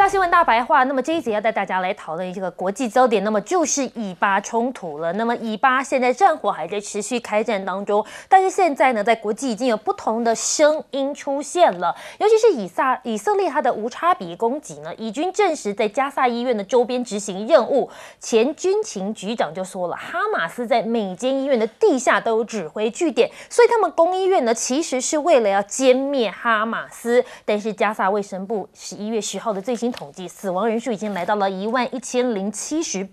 到新闻大白话，那么这一节要带大家来讨论一个国际焦点，那么就是以巴冲突了。那么以巴现在战火还在持续开战当中，但是现在呢，在国际已经有不同的声音出现了，尤其是以色列它的无差别攻击呢，以军证实在加萨医院的周边执行任务。前军情局长就说了，哈马斯在每间医院的地下都有指挥据点，所以他们攻医院呢，其实是为了要歼灭哈马斯。但是加萨卫生部11月10号的最新统计，死亡人数已经来到了11078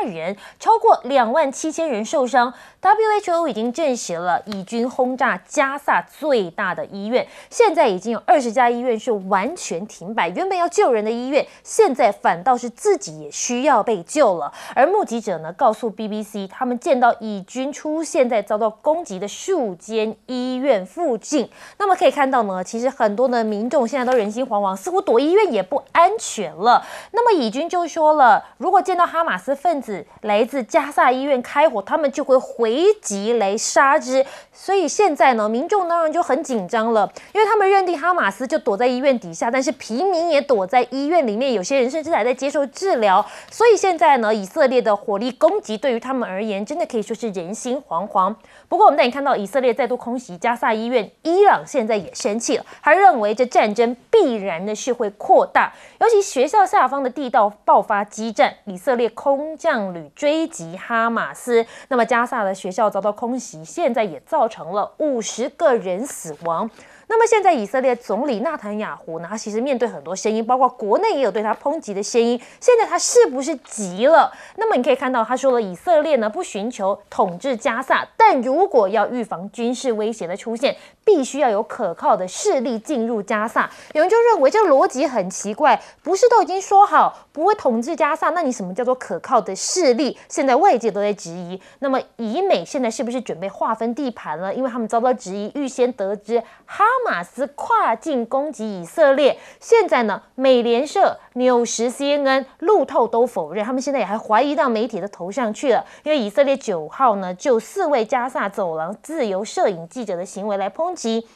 人，超过27000人受伤。WHO 已经证实了，以军轰炸加萨最大的医院，现在已经有20家医院是完全停摆。原本要救人的医院，现在反倒是自己也需要被救了。而目击者呢，告诉 BBC， 他们见到以军出现在遭到攻击的数间医院附近。那么可以看到呢，其实很多的民众现在都人心惶惶，似乎躲医院也不安全了。那么以军就说了，如果见到哈马斯分子来自加萨医院开火，他们就会回击来杀之。所以现在呢，民众当然就很紧张了，因为他们认定哈马斯就躲在医院底下，但是平民也躲在医院里面，有些人甚至还在接受治疗。所以现在呢，以色列的火力攻击对于他们而言，真的可以说是人心惶惶。不过我们带你看到以色列再度空袭加萨医院，伊朗现在也生气了，他认为这战争必然的是会扩大，尤其学校下方的地道爆发激战，以色列空降旅追击哈马斯，那么加萨的学校遭到空袭，现在也造成了50个人死亡。那么现在以色列总理纳坦雅胡呢，他其实面对很多声音，包括国内也有对他抨击的声音。现在他是不是急了？那么你可以看到，他说了，以色列呢不寻求统治加萨，但如果要预防军事威胁的出现，必须要有可靠的势力进入加萨。有人就认为这逻辑很奇怪，不是都已经说好不会统治加萨，那你什么叫做可靠的势力？现在外界都在质疑。那么以美现在是不是准备划分地盘了？因为他们遭到质疑，预先得知哈马斯跨境攻击以色列，现在呢，美联社、纽时、CNN、路透都否认，他们现在也还怀疑到媒体的头上去了。因为以色列9号呢，就4位加萨走廊自由摄影记者的行为来抨击。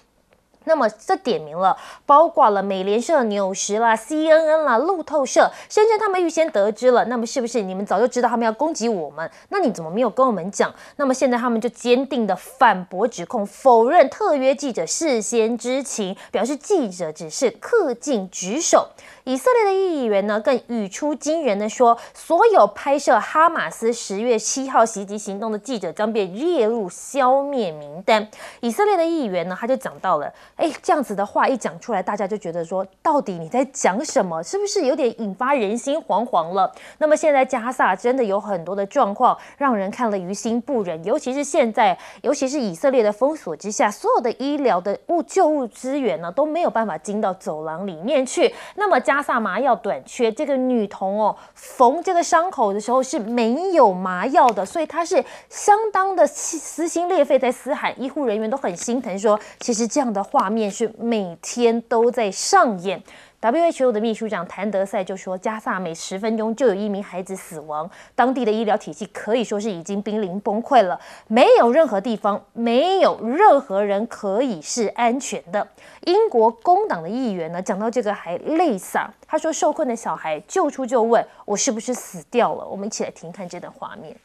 那么这点名了，包括了美联社、纽时啦、CNN 啦、路透社，声称他们预先得知了。那么是不是你们早就知道他们要攻击我们？那你怎么没有跟我们讲？那么现在他们就坚定的反驳指控，否认特约记者事先知情，表示记者只是恪尽职守。以色列的议员呢，更语出惊人的说，所有拍摄哈马斯10月7号袭击行动的记者将被列入消灭名单。以色列的议员呢，他就讲到了，这样子的话一讲出来，大家就觉得说，到底你在讲什么？是不是有点引发人心惶惶了？那么现在加萨真的有很多的状况，让人看了于心不忍。尤其是现在，尤其是以色列的封锁之下，所有的医疗的救物资源呢都没有办法进到走廊里面去。那么加萨麻药短缺，这个女童缝这个伤口的时候是没有麻药的，所以她是相当的撕心裂肺在嘶喊，医护人员都很心疼说，其实这样的画面是每天都在上演。WHO 的秘书长谭德赛就说，加萨每10分钟就有1名孩子死亡，当地的医疗体系可以说是已经濒临崩溃了，没有任何地方，没有任何人可以是安全的。英国工党的议员呢，讲到这个还泪洒，他说受困的小孩救出就问我是不是死掉了。我们一起来听看这段画面。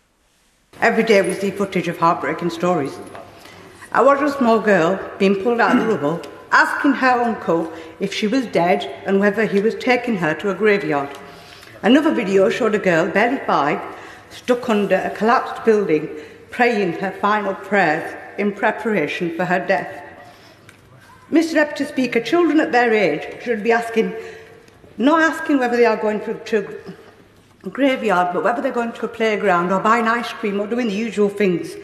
Every day we see footage of heartbreaking stories. I watched a small girl being pulled out of the rubble, asking her uncle if she was dead and whether he was taking her to a graveyard. Another video showed a girl, barely 5, stuck under a collapsed building, praying her final prayers in preparation for her death. Mr. Deputy Speaker, children at their age should be not asking whether they are going to a graveyard, but whether they're going to a playground or buying ice cream or doing the usual things.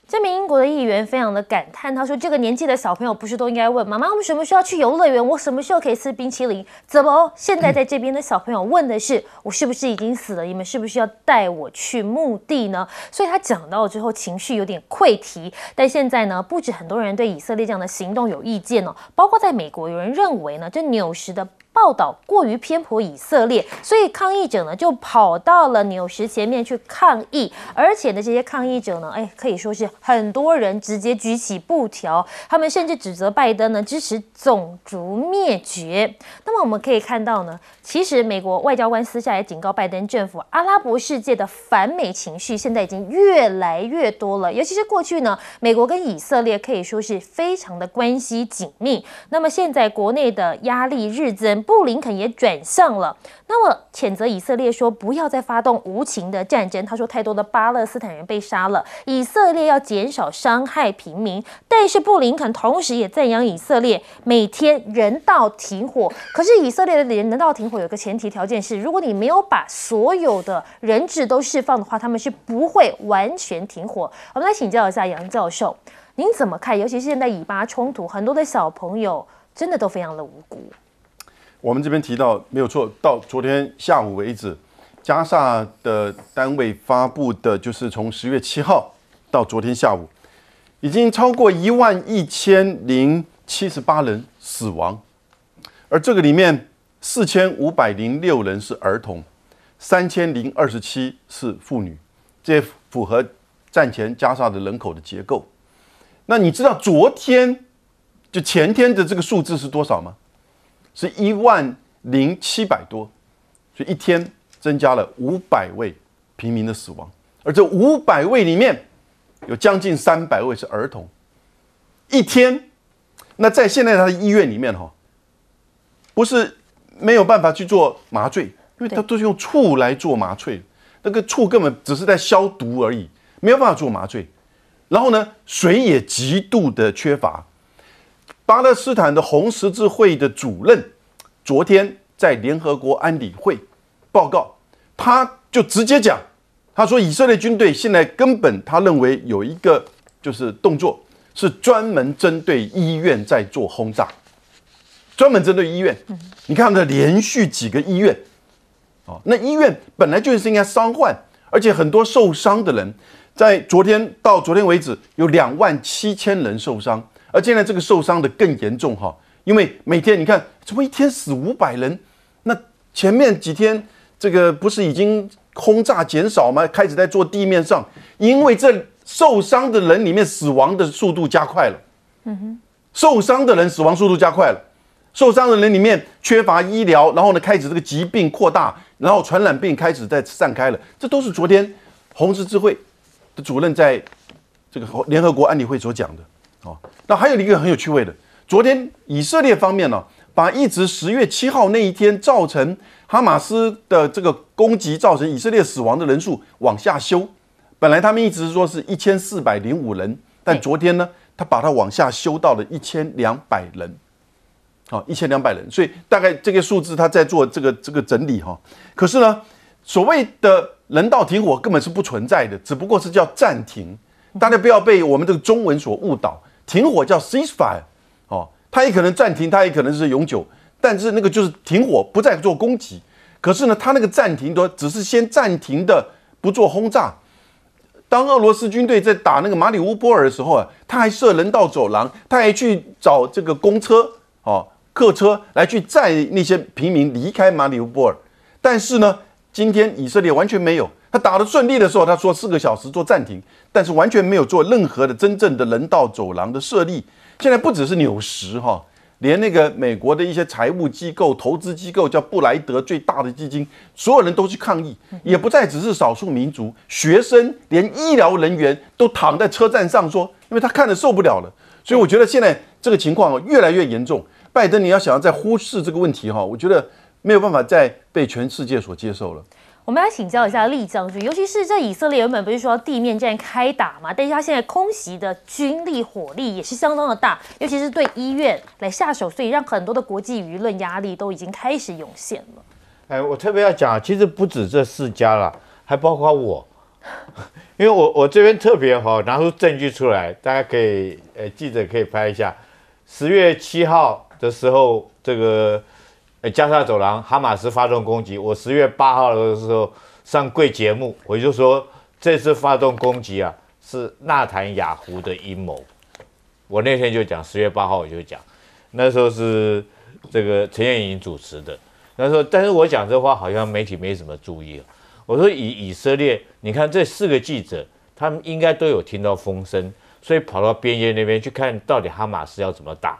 这名英国的议员非常的感叹，他说：“这个年纪的小朋友不是都应该问妈妈，我们什么时候要去游乐园？我什么时候可以吃冰淇淋？怎么现在在这边的小朋友问的是我是不是已经死了？你们是不是要带我去墓地呢？”所以他讲到之后情绪有点溃堤。但现在呢，不止很多人对以色列这样的行动有意见哦，包括在美国有人认为呢，这纽时的报道过于偏颇以色列，所以抗议者呢就跑到了纽时前面去抗议，而且呢这些抗议者呢，可以说是很多人直接举起布条，他们甚至指责拜登呢支持种族灭绝。那么我们可以看到呢，其实美国外交官私下也警告拜登政府，阿拉伯世界的反美情绪现在已经越来越多了，尤其是过去呢，美国跟以色列可以说是非常的关系紧密。那么现在国内的压力日增，布林肯也转向了，那么谴责以色列说不要再发动无情的战争。他说太多的巴勒斯坦人被杀了，以色列要减少伤害平民。但是布林肯同时也赞扬以色列每天人道停火。可是以色列的人道停火有个前提条件是，如果你没有把所有的人质都释放的话，他们是不会完全停火。我们来请教一下杨教授，您怎么看？尤其是现在以巴冲突，很多的小朋友真的都非常的无辜。我们这边提到没有错，到昨天下午为止，加萨的单位发布的就是从10月7号到昨天下午，已经超过11078人死亡，而这个里面4506人是儿童，3027是妇女，这符合战前加萨的人口的结构。那你知道昨天就前天的这个数字是多少吗？是10700多，所以一天增加了500位平民的死亡，而这500位里面有将近300位是儿童。一天，那在现在他的医院里面不是没有办法去做麻醉，因为他都是用醋来做麻醉，那个醋根本只是在消毒而已，没有办法做麻醉。然后呢，水也极度的缺乏。巴勒斯坦的红十字会的主任昨天在联合国安理会报告，他就直接讲，他说以色列军队现在根本他认为有一个就是动作是专门针对医院在做轰炸，专门针对医院。你看他连续几个医院，那医院本来就是应该伤患，而且很多受伤的人，在昨天到昨天为止有27000人受伤。而现在这个受伤的更严重因为每天你看怎么一天死500人，那前面几天这个不是已经轰炸减少吗？开始在做地面上，因为这受伤的人里面死亡的速度加快了，受伤的人死亡速度加快了，受伤的人里面缺乏医疗，然后呢开始这个疾病扩大，然后传染病开始在散开了，这都是昨天红十字会的主任在这个联合国安理会所讲的。那还有一个很有趣味的，昨天以色列方面把一直10月7号那一天造成哈马斯的这个攻击造成以色列死亡的人数往下修，本来他们一直说是1405人，但昨天呢，他把它往下修到了1200人，1200人，所以大概这个数字他在做这个整理可是呢，所谓的人道停火根本是不存在的，只不过是叫暂停，大家不要被我们这个中文所误导。停火叫 ceasefire， 它也可能暂停，它也可能是永久，但是那个就是停火，不再做攻击。可是呢，它那个暂停都只是先暂停的，不做轰炸。当俄罗斯军队在打那个马里乌波尔的时候他还设人道走廊，他还去找这个公车客车来去载那些平民离开马里乌波尔。但是呢，今天以色列完全没有。他打得顺利的时候，他说4个小时做暂停，但是完全没有做任何的真正的人道走廊的设立。现在不只是纽时连那个美国的一些财务机构、投资机构，叫布莱德最大的基金，所有人都去抗议，也不再只是少数民族、学生，连医疗人员都躺在车站上说，因为他看得受不了了。所以我觉得现在这个情况越来越严重。拜登，你要想要再忽视这个问题我觉得没有办法再被全世界所接受了。我们来请教一下厉将军，尤其是这以色列原本不是说地面战开打嘛，但是他现在空袭的军力火力也是相当的大，尤其是对医院来下手，所以让很多的国际舆论压力都已经开始涌现了。我特别要讲，其实不止这4家了，还包括我，因为我这边特别拿出证据出来，大家可以记者可以拍一下，10月7号的时候，这个加沙走廊哈马斯发动攻击，我10月8号的时候上贵节目，我就说这次发动攻击是纳坦雅胡的阴谋。我那天就讲，10月8号我就讲，那时候是这个陈彦颖主持的。他说，但是我讲这话好像媒体没什么注意。我说以色列，你看这4个记者，他们应该都有听到风声，所以跑到边界那边去看到底哈马斯要怎么打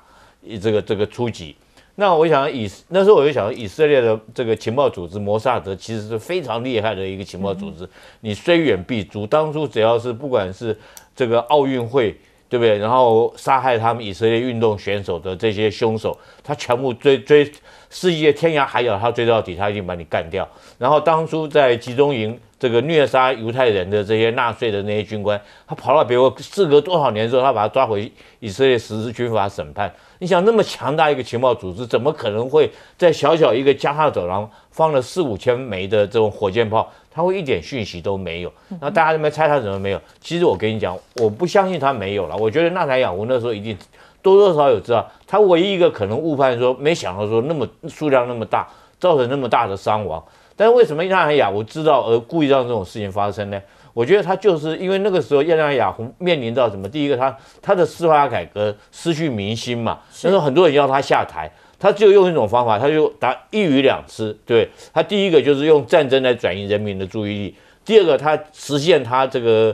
这个出击。那我想那时候我就想，以色列的这个情报组织摩萨德其实是非常厉害的一个情报组织。你虽远必诛，当初只要是不管是这个奥运会，对不对？然后杀害他们以色列运动选手的这些凶手，他全部追世界天涯海角，他追到底，他一定把你干掉。然后当初在集中营这个虐杀犹太人的这些纳粹的那些军官，他跑到别国，事隔多少年之后，他把他抓回以色列实施军法审判。你想那么强大一个情报组织，怎么可能会在小小一个加沙走廊放了4-5千枚的这种火箭炮？他会一点讯息都没有？那大家在那边猜他怎么没有？其实我跟你讲，我不相信他没有了。我觉得纳坦雅胡那时候一定多多少少有知道，他唯一一个可能误判说，没想到说那么数量那么大，造成那么大的伤亡。但是为什么纳坦雅胡知道而故意让这种事情发生呢？我觉得他就是因为那个时候纳坦雅胡面临到什么？第一个，他的司法改革失去民心嘛，那时候很多人要他下台，他就用一种方法，他就一鱼两吃。对，他第一个就是用战争来转移人民的注意力，第二个他实现他这个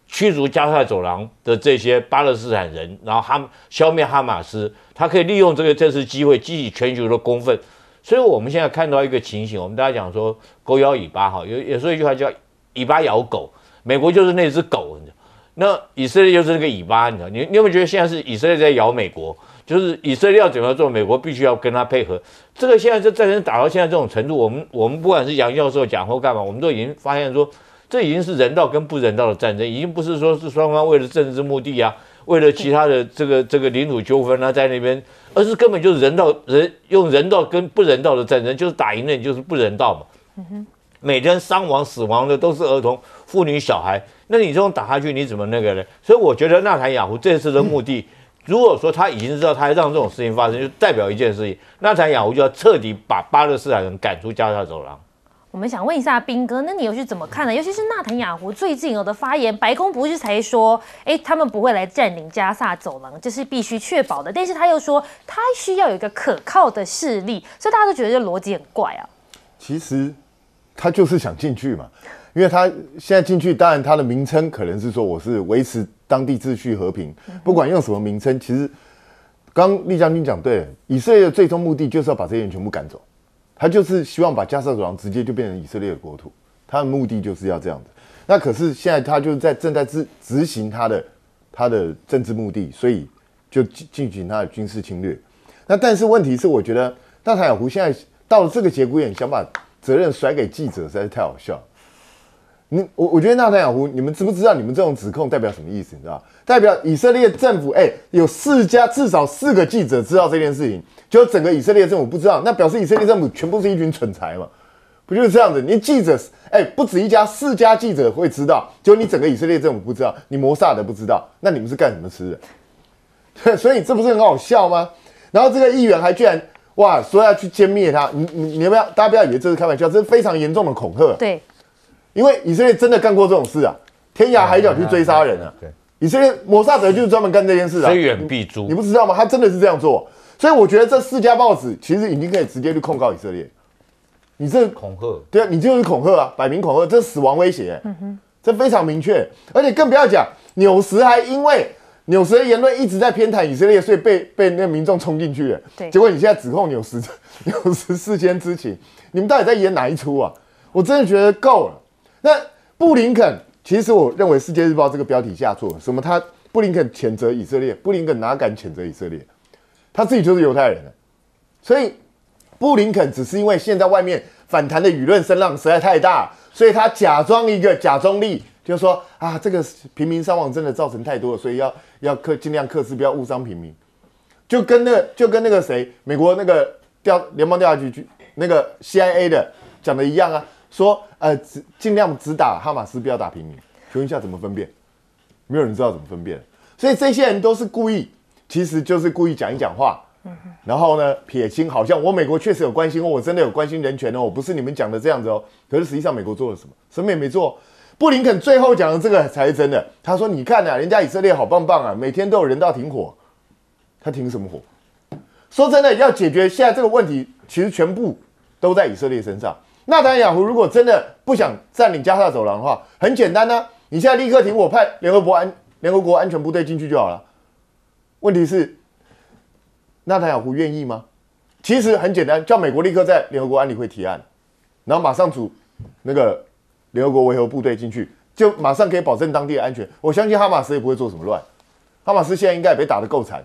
驱逐加沙走廊的这些巴勒斯坦人，然后消灭哈马斯，他可以利用这次机会激起全球的公愤。所以我们现在看到一个情形，我们大家讲说狗咬尾巴哈，有说一句话叫尾巴咬狗。美国就是那只狗，你知道，那以色列就是那个尾巴，你知道，你有没有觉得现在是以色列在咬美国？就是以色列要怎么做，美国必须要跟他配合。这个现在这战争打到现在这种程度，我们不管是杨教授讲或干嘛，我们都已经发现说，这已经是人道跟不人道的战争，已经不是说是双方为了政治目的啊，为了其他的这个领土纠纷啊，在那边，而是根本就是用人道跟不人道的战争，就是打赢了你就是不人道嘛。每天伤亡死亡的都是儿童、妇女、小孩，那你这种打下去，你怎么那个呢？所以我觉得纳坦雅胡这次的目的，如果说他已经知道他还让这种事情发生，就代表一件事情，纳坦雅胡就要彻底把巴勒斯坦人赶出加沙走廊。我们想问一下彬哥，那你又是怎么看呢？尤其是纳坦雅胡最近有的发言，白宫不是才说，他们不会来占领加沙走廊，这是必须确保的，但是他又说他需要有一个可靠的势力，所以大家都觉得这逻辑很怪啊。其实他就是想进去嘛，因为他现在进去，当然他的名称可能是说我是维持当地秩序和平，不管用什么名称，其实刚厉将军讲对了，以色列的最终目的就是要把这些人全部赶走，他就是希望把加沙走廊直接就变成以色列的国土，他的目的就是要这样子。那可是现在他就是正在执行他的政治目的，所以就进行他的军事侵略。那但是问题是，我觉得纳坦雅胡现在到了这个节骨眼，想把责任甩给记者实在是太好笑。我觉得纳坦雅胡，你们知不知道你们这种指控代表什么意思？你知道？代表以色列政府，有至少4个记者知道这件事情，就整个以色列政府不知道，那表示以色列政府全部是一群蠢材嘛？不就是这样子？你记者，不止一家，4家记者会知道，就你整个以色列政府不知道，你摩萨德不知道，那你们是干什么吃的？对，所以这不是很好笑吗？然后这个议员还居然说要去歼灭他，你要不要？大家不要以为这是开玩笑，这是非常严重的恐吓。对，因为以色列真的干过这种事啊，天涯海角去追杀人啊。对，以色列摩萨德就是专门干这件事啊，虽远必诛。你不知道吗？他真的是这样做，所以我觉得这4家报纸其实已经可以直接去控告以色列。你这恐吓，对啊，你就是恐吓啊，摆明恐吓，这是死亡威胁，这非常明确。而且更不要讲，纽时还因为纽时的言论一直在偏袒以色列，所以被那民众冲进去了。对，结果你现在指控纽时事先知情，你们到底在演哪一出啊？我真的觉得够了。那布林肯，其实我认为《世界日报》这个标题下错了。什么？布林肯谴责以色列，布林肯哪敢谴责以色列？他自己就是犹太人了，所以布林肯只是因为现在外面反弹的舆论声浪实在太大，所以他假装一个假中立，就是说啊，这个平民伤亡真的造成太多了，所以要尽量克制，不要误伤平民。就跟那个谁，美国那个联邦调查局那个 CIA 的讲的一样啊，说尽量只打哈马斯，不要打平民。请问一下怎么分辨？没有人知道怎么分辨，所以这些人都是故意，其实就是故意讲一讲话。然后呢，撇清好像我美国确实有关心，我真的有关心人权哦，我不是你们讲的这样子哦。可是实际上美国做了什么？什么也没做。布林肯最后讲的这个才是真的。他说：“你看啊，人家以色列好棒棒啊，每天都有人道停火，他停什么火？说真的，要解决现在这个问题，其实全部都在以色列身上。纳坦雅胡如果真的不想占领加沙走廊的话，很简单啊，你现在立刻停火，派联合国安全部队进去就好了。问题是，纳坦雅胡愿意吗？其实很简单，叫美国立刻在联合国安理会提案，然后马上组那个联合国维和部队进去，就马上可以保证当地的安全。我相信哈马斯也不会做什么乱，哈马斯现在应该也被打得够惨。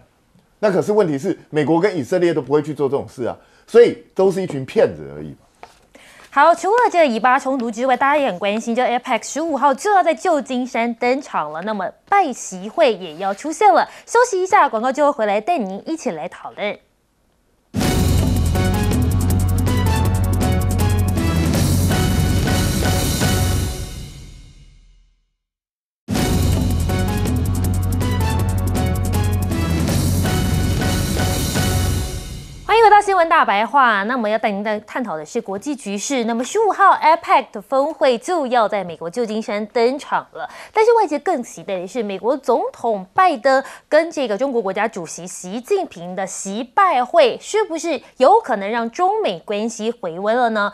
那可是问题是，美国跟以色列都不会去做这种事啊，所以都是一群骗子而已。好，除了这个以巴冲突之外，大家也很关心，就 APEC 15号就要在旧金山登场了，那么拜习会也要出现了。休息一下，广告之后回来带您一起来讨论。欢迎回到新闻大白话。那么要带您探讨的是国际局势。那么15号 APEC 的峰会就要在美国旧金山登场了，但是外界更期待的是美国总统拜登跟这个中国国家主席习近平的习拜会，是不是有可能让中美关系回温了呢？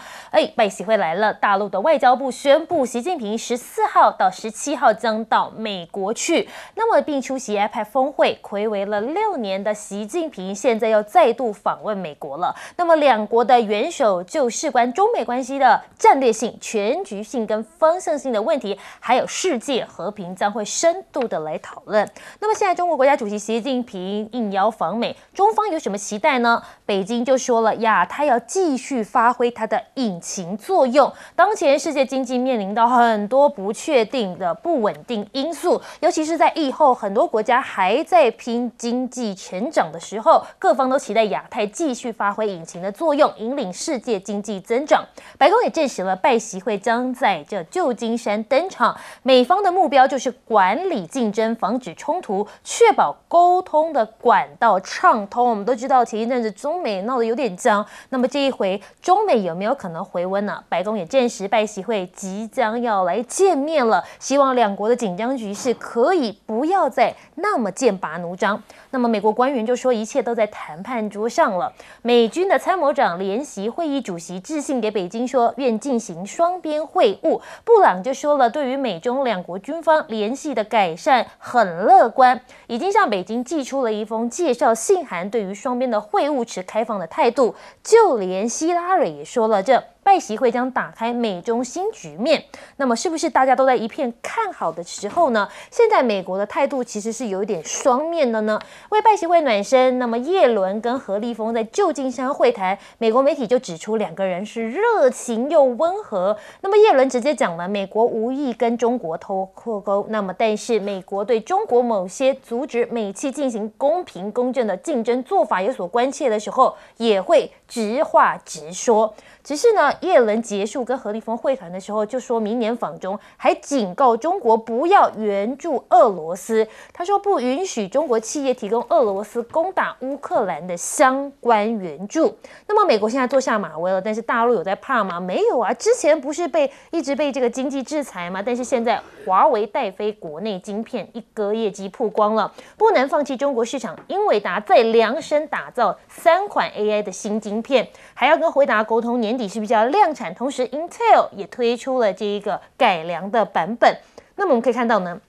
拜习会来了，大陆的外交部宣布，习近平14号到17号将到美国去，那么并出席 APEC 峰会。睽违了6年的习近平现在要再度访问美国了。那么两国的元首就事关中美关系的战略性、全局性跟方向性的问题，还有世界和平，将会深度的来讨论。那么现在中国国家主席习近平应邀访美，中方有什么期待呢？北京就说了，亚太要继续发挥它的引擎作用。当前世界经济面临到很多不确定的不稳定因素，尤其是在疫后很多国家还在拼经济成长的时候，各方都期待亚太继续发挥引擎的作用，引领世界经济增长。白宫也证实了，拜习会将在这旧金山登场。美方的目标就是管理竞争，防止冲突，确保沟通的管道畅通。我们都知道前一阵子中美闹得有点僵，那么这一回中美有没有可能回温呢？白宫也证实，拜习会即将要来见面了，希望两国的紧张局势可以不要再那么剑拔弩张。那么美国官员就说，一切都在谈判桌上了。美军的参谋长联席会议主席致信给北京说，愿进行双边会晤。布朗就说了，对于美中两国军方联系的改善很乐观，已经向北京寄出了一封介绍信函，对于双边的会晤持开放的态度。就连希拉蕊也说了，这拜习会将打开美中新局面。那么是不是大家都在一片看好的时候呢？现在美国的态度其实是有一点双面的呢。为拜习会暖身，那么叶伦跟何立峰在旧金山会谈，美国媒体就指出两个人是热情又温和。那么叶伦直接讲了，美国无意跟中国脱钩，那么但是美国对中国某些阻止美企进行公平公正的竞争做法有所关切的时候，也会直话直说。只是呢，叶伦结束跟何立峰会谈的时候，就说明年访中，还警告中国不要援助俄罗斯。他说不允许中国企业提供俄罗斯攻打乌克兰的相关援助。那么美国现在坐下马威了，但是大陆有在怕吗？没有啊，之前不是一直被这个经济制裁吗？但是现在华为带飞国内晶片，一哥业绩曝光了，不能放弃中国市场。英伟达在量身打造3款 AI 的新晶片，还要跟辉达沟通年底是不是要量产，同时 Intel 也推出了这一个改良的版本。那么我们可以看到呢，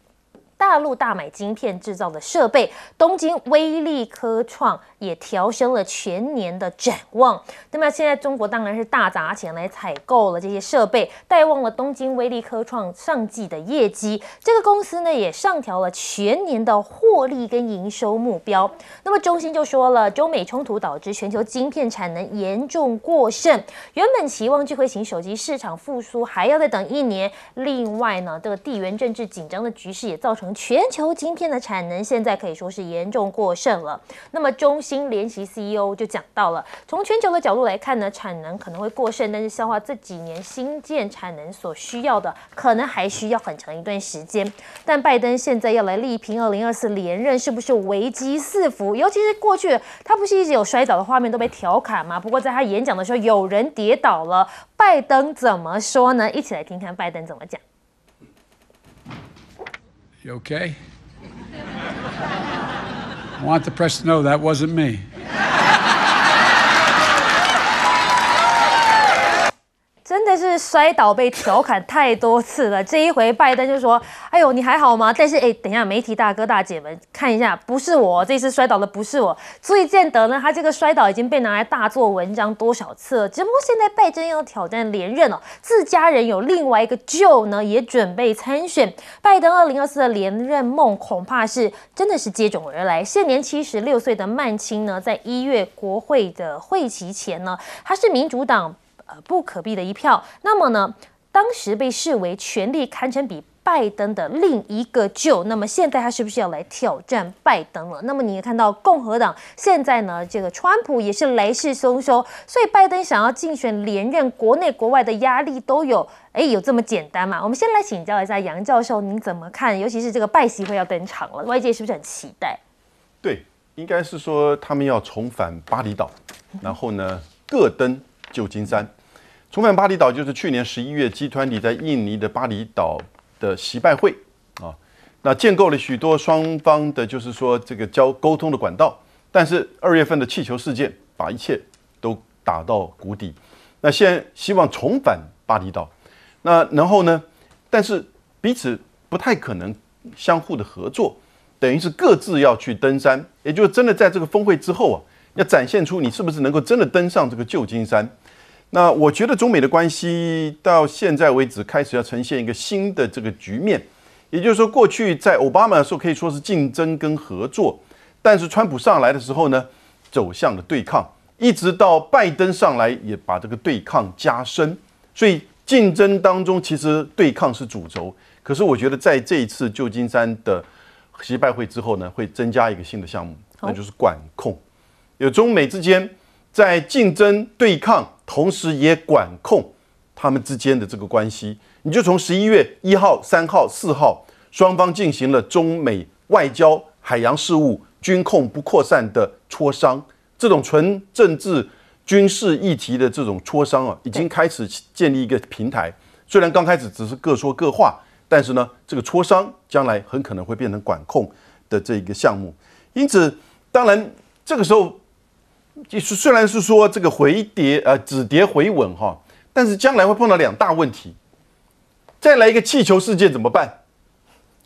大陆大买晶片制造的设备，东京威力科创也调升了全年的展望。那么现在中国当然是大砸钱来采购了这些设备，带旺了东京威力科创上季的业绩。这个公司呢也上调了全年的获利跟营收目标。那么中芯就说了，中美冲突导致全球晶片产能严重过剩，原本期望智慧型手机市场复苏还要再等1年。另外呢，这个地缘政治紧张的局势也造成全球晶片的产能现在可以说是严重过剩了。那么中芯联席 CEO 就讲到了，从全球的角度来看呢，产能可能会过剩，但是消化这几年新建产能所需要的，可能还需要很长一段时间。但拜登现在要来力拼2024连任，是不是危机四伏？尤其是过去他不是一直有摔倒的画面都被调侃吗？不过在他演讲的时候，有人跌倒了，拜登怎么说呢？一起来听看拜登怎么讲。You okay? I want the press to know that wasn't me. 摔倒被调侃太多次了。这一回拜登就说：“哎呦，你还好吗？”但是等一下，媒体大哥大姐们看一下，不是我，这次摔倒的不是我。所以见得呢，他这个摔倒已经被拿来大做文章多少次了。只不过现在拜登要挑战连任哦，自家人有另外一个Joe呢，也准备参选。拜登2024的连任梦恐怕是真的是接踵而来。现年76岁的曼青呢，在1月国会的会期前呢，他是民主党不可避的一票。那么呢，当时被视为权力堪称比拜登的另一个Joe，那么现在他是不是要来挑战拜登了？那么你也看到共和党现在呢，这个川普也是来势汹汹，所以拜登想要竞选连任，国内国外的压力都有。有这么简单吗？我们先来请教一下杨教授，您怎么看？尤其是这个拜习会要登场了，外界是不是很期待？对，应该是说他们要重返巴厘岛，然后呢各登旧金山。重返巴厘岛就是去年11月G20在印尼的巴厘岛的习拜会啊，那建构了许多双方的，就是说这个沟通的管道。但是2月份的气球事件把一切都打到谷底。那现在希望重返巴厘岛。那然后呢？但是彼此不太可能相互的合作，等于是各自要去登山，也就是真的在这个峰会之后啊，要展现出你是不是能够真的登上这个旧金山。那我觉得中美的关系到现在为止开始要呈现一个新的这个局面，也就是说，过去在奥巴马的时候可以说是竞争跟合作，但是川普上来的时候呢，走向了对抗，一直到拜登上来也把这个对抗加深，所以竞争当中，其实对抗是主轴。可是我觉得在这一次旧金山的习拜会之后呢，会增加一个新的项目，那就是管控。有中美之间在竞争对抗，同时也管控他们之间的这个关系。你就从11月1号、3号、4号，双方进行了中美外交、海洋事务、军控不扩散的磋商，这种纯政治军事议题的这种磋商啊，已经开始建立一个平台。虽然刚开始只是各说各话，但是呢，这个磋商将来很可能会变成管控的这一个项目。因此，当然这个时候，虽然是说这个止跌回稳哈，但是将来会碰到2大问题。再来一个气球事件怎么办？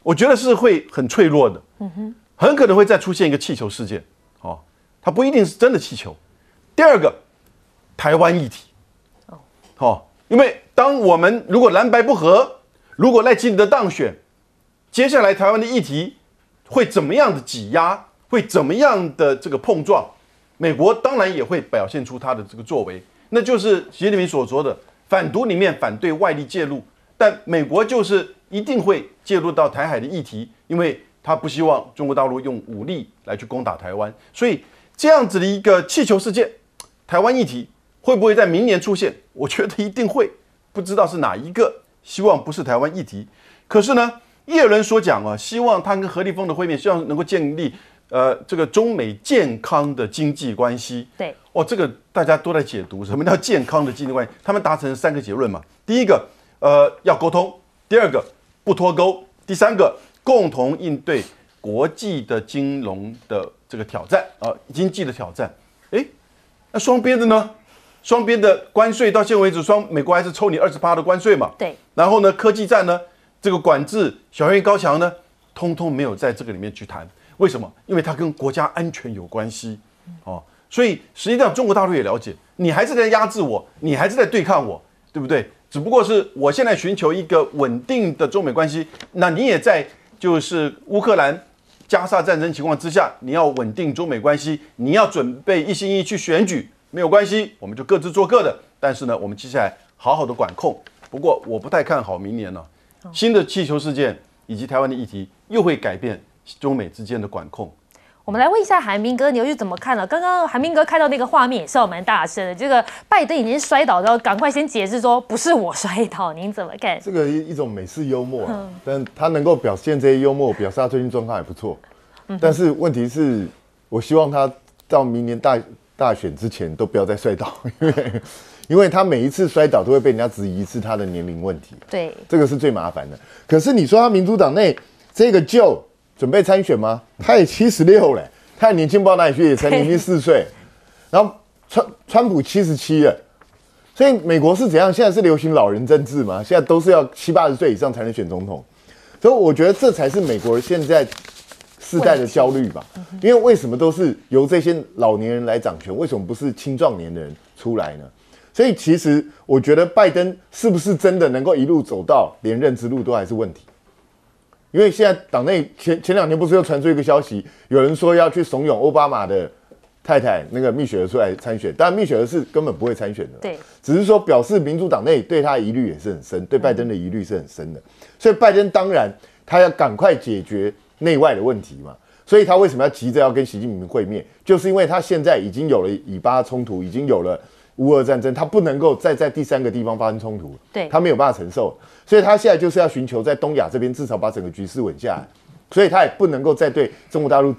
我觉得是会很脆弱的，很可能会再出现一个气球事件，它不一定是真的气球。第二个，台湾议题，因为当我们如果蓝白不合，如果赖清德当选，接下来台湾的议题会怎么样的挤压，会怎么样的这个碰撞，美国当然也会表现出它的这个作为，那就是习近平所说的反独里面反对外力介入，但美国就是一定会介入到台海的议题，因为他不希望中国大陆用武力来去攻打台湾，所以这样子的一个气球事件，台湾议题会不会在明年出现？我觉得一定会，不知道是哪一个，希望不是台湾议题。可是呢，叶伦所讲啊，希望他跟何立峰的会面，希望能够建立这个中美健康的经济关系。对，这个大家都在解读什么叫健康的经济关系，他们达成3个结论嘛。第一个，要沟通；第二个，不脱钩；第三个，共同应对国际的金融的这个挑战经济的挑战。那双边的呢？双边的关税到现在为止，美国还是抽你20%的关税嘛？对。然后呢，科技战呢，这个管制小院高墙呢，通通没有在这个里面去谈。为什么？因为它跟国家安全有关系所以实际上中国大陆也了解，你还是在压制我，你还是在对抗我，对不对？只不过是我现在寻求一个稳定的中美关系，那你也在就是乌克兰加沙战争情况之下，你要稳定中美关系，你要准备一心一意去选举，没有关系，我们就各自做各的。但是呢，我们接下来好好的管控。不过我不太看好明年了，新的气球事件以及台湾的议题又会改变中美之间的管控。我们来问一下韩明哥，你又是怎么看了？刚刚韩明哥看到那个画面也是蛮大声的，这个拜登已经摔倒，然后赶快先解释说不是我摔倒，您怎么看？这个一种美式幽默但他能够表现这些幽默，表示他最近状况还不错。但是问题是，我希望他到明年大选之前都不要再摔倒，因为他每一次摔倒都会被人家质疑是他的年龄问题。对，这个是最麻烦的。可是你说他民主党内这个Joe准备参选吗？他也76了，他也年轻不到哪里去，也才年轻4岁。然后川普77了，所以美国是怎样？现在是流行老人政治嘛？现在都是要70、80岁以上才能选总统。所以我觉得这才是美国人现在世代的焦虑吧。因为为什么都是由这些老年人来掌权？为什么不是青壮年的人出来呢？所以其实我觉得拜登是不是真的能够一路走到连任之路都还是问题。因为现在党内前2天不是又传出一个消息，有人说要去怂恿奥巴马的太太那个蜜雪儿出来参选，当然蜜雪儿是根本不会参选的，对，只是说表示民主党内对他的疑虑也是很深，对拜登的疑虑是很深的，所以拜登当然他要赶快解决内外的问题嘛，所以他为什么要急着要跟习近平会面，就是因为他现在已经有了以巴冲突，已经有了乌俄战争，他不能够再在第3个地方发生冲突，对，他没有办法承受，所以他现在就是要寻求在东亚这边至少把整个局势稳下来，所以他也不能够再对中国大陆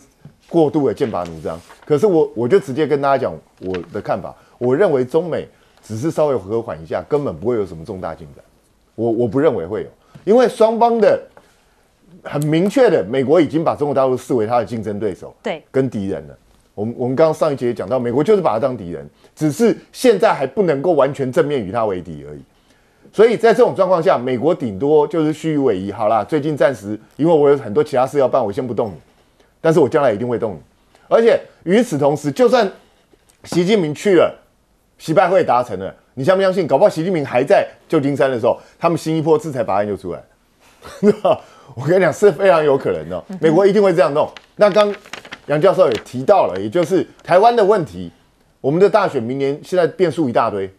过度的剑拔弩张。可是我就直接跟大家讲我的看法，我认为中美只是稍微和缓一下，根本不会有什么重大进展。我不认为会有，因为双方的很明确的，美国已经把中国大陆视为他的竞争对手，对，跟敌人了。我们刚刚上一节也讲到，美国就是把他当敌人，只是现在还不能够完全正面与他为敌而已。所以在这种状况下，美国顶多就是虚与委蛇。好啦，最近暂时因为我有很多其他事要办，我先不动你，但是我将来一定会动你。而且与此同时，就算习近平去了，习拜会达成了，你相不相信？搞不好习近平还在旧金山的时候，他们新一波制裁法案就出来了。我跟你讲，是非常有可能的，美国一定会这样弄。那刚杨教授也提到了，也就是台湾的问题，我们的大选明年现在变数一大堆，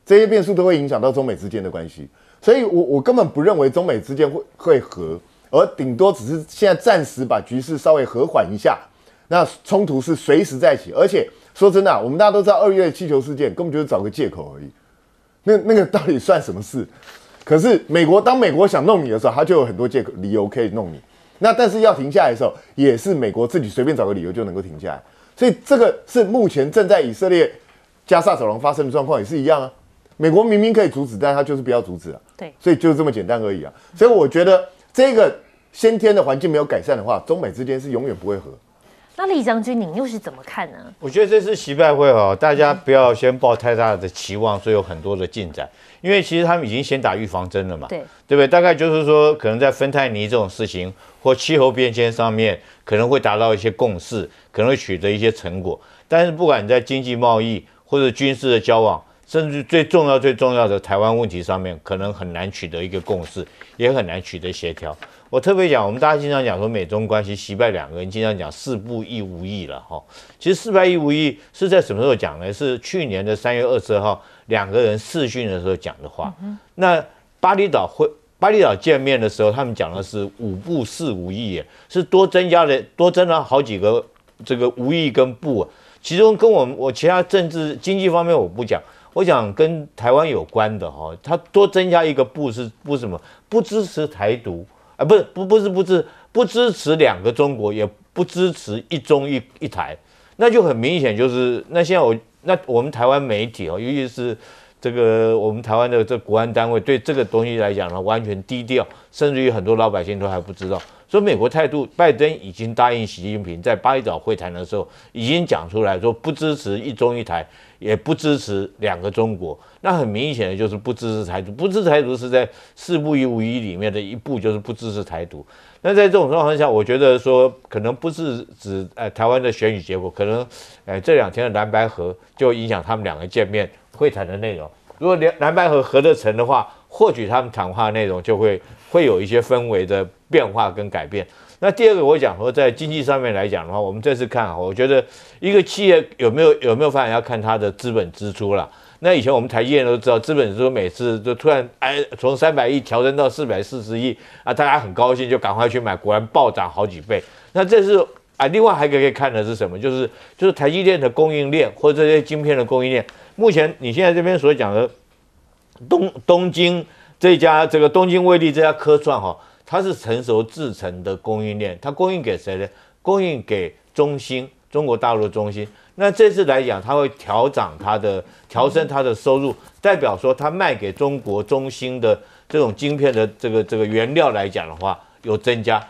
这些变数都会影响到中美之间的关系，所以我根本不认为中美之间会和，而顶多只是现在暂时把局势稍微和缓一下。那冲突是随时在起，而且说真的我们大家都知道2月气球事件根本就是找个借口而已，那个到底算什么事？可是当美国想弄你的时候，他就有很多借口理由可以弄你。那但是要停下来的时候，也是美国自己随便找个理由就能够停下来。所以这个是目前正在以色列加沙走廊发生的状况也是一样啊。美国明明可以阻止，但他就是不要阻止啊。对，所以就是这么简单而已啊。所以我觉得这个先天的环境没有改善的话，中美之间是永远不会和。那厉将军，您又是怎么看呢？我觉得这次习拜会大家不要先抱太大的期望，所以有很多的进展，因为其实他们已经先打预防针了嘛，对不对？大概就是说，可能在芬太尼这种事情或气候变迁上面，可能会达到一些共识，可能会取得一些成果。但是不管你在经济贸易或者军事的交往，甚至最重要的台湾问题上面，可能很难取得一个共识，也很难取得协调。我特别讲，我们大家经常讲说美中关系，习拜2个人经常讲事不亦无益了哈。其实事败亦无益是在什么时候讲呢？是去年的3月22号2个人视讯的时候讲的话。那巴厘岛见面的时候，他们讲的是5不4无益，是多增了好几个这个无益跟不，其中跟我其他政治经济方面我不讲。我讲跟台湾有关的他多增加一个不是不什么？不支持台独不支持2个中国，也不支持一中一台，那就很明显就是那现在我们台湾媒体尤其是这个我们台湾的这国安单位对这个东西来讲呢，完全低调，甚至于很多老百姓都还不知道。所以美国态度，拜登已经答应习近平在巴厘岛会谈的时候，已经讲出来说不支持一中一台，也不支持2个中国。那很明显的就是不支持台独，不支持台独是在事不亦无益里面的一步，就是不支持台独。那在这种状况下，我觉得说可能不是指台湾的选举结果，可能这2天的蓝白合就影响他们2个见面会谈的内容。如果蓝白合合得成的话，或许他们谈话内容就会有一些氛围的变化跟改变。那第二个，我讲说在经济上面来讲的话，我们这次看我觉得一个企业有没有发展要看它的资本支出啦。那以前我们台积电都知道，资本支出每次就突然从300亿调升到440亿大家很高兴，就赶快去买，果然暴涨好几倍。那这是另外还可以看的是什么？就是台积电的供应链或者这些晶片的供应链。目前你现在这边所讲的东京这家这个东京威力这家科创它是成熟制程的供应链，它供应给谁呢？供应给中芯，中国大陆的中芯。那这次来讲，它会调升它的收入，代表说它卖给中国中芯的这种晶片的这个原料来讲的话，有增加。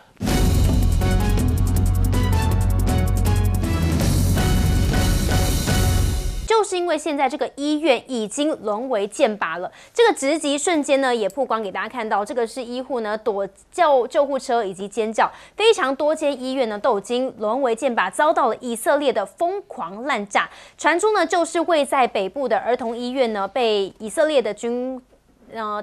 就就是因为现在这个医院已经沦为箭靶了。这个直击瞬间呢，也曝光给大家看到，这个是医护呢躲救护车以及尖叫，非常多间医院呢都已经沦为箭靶，遭到了以色列的疯狂滥炸。传出呢，就是位在北部的儿童医院呢，被以色列的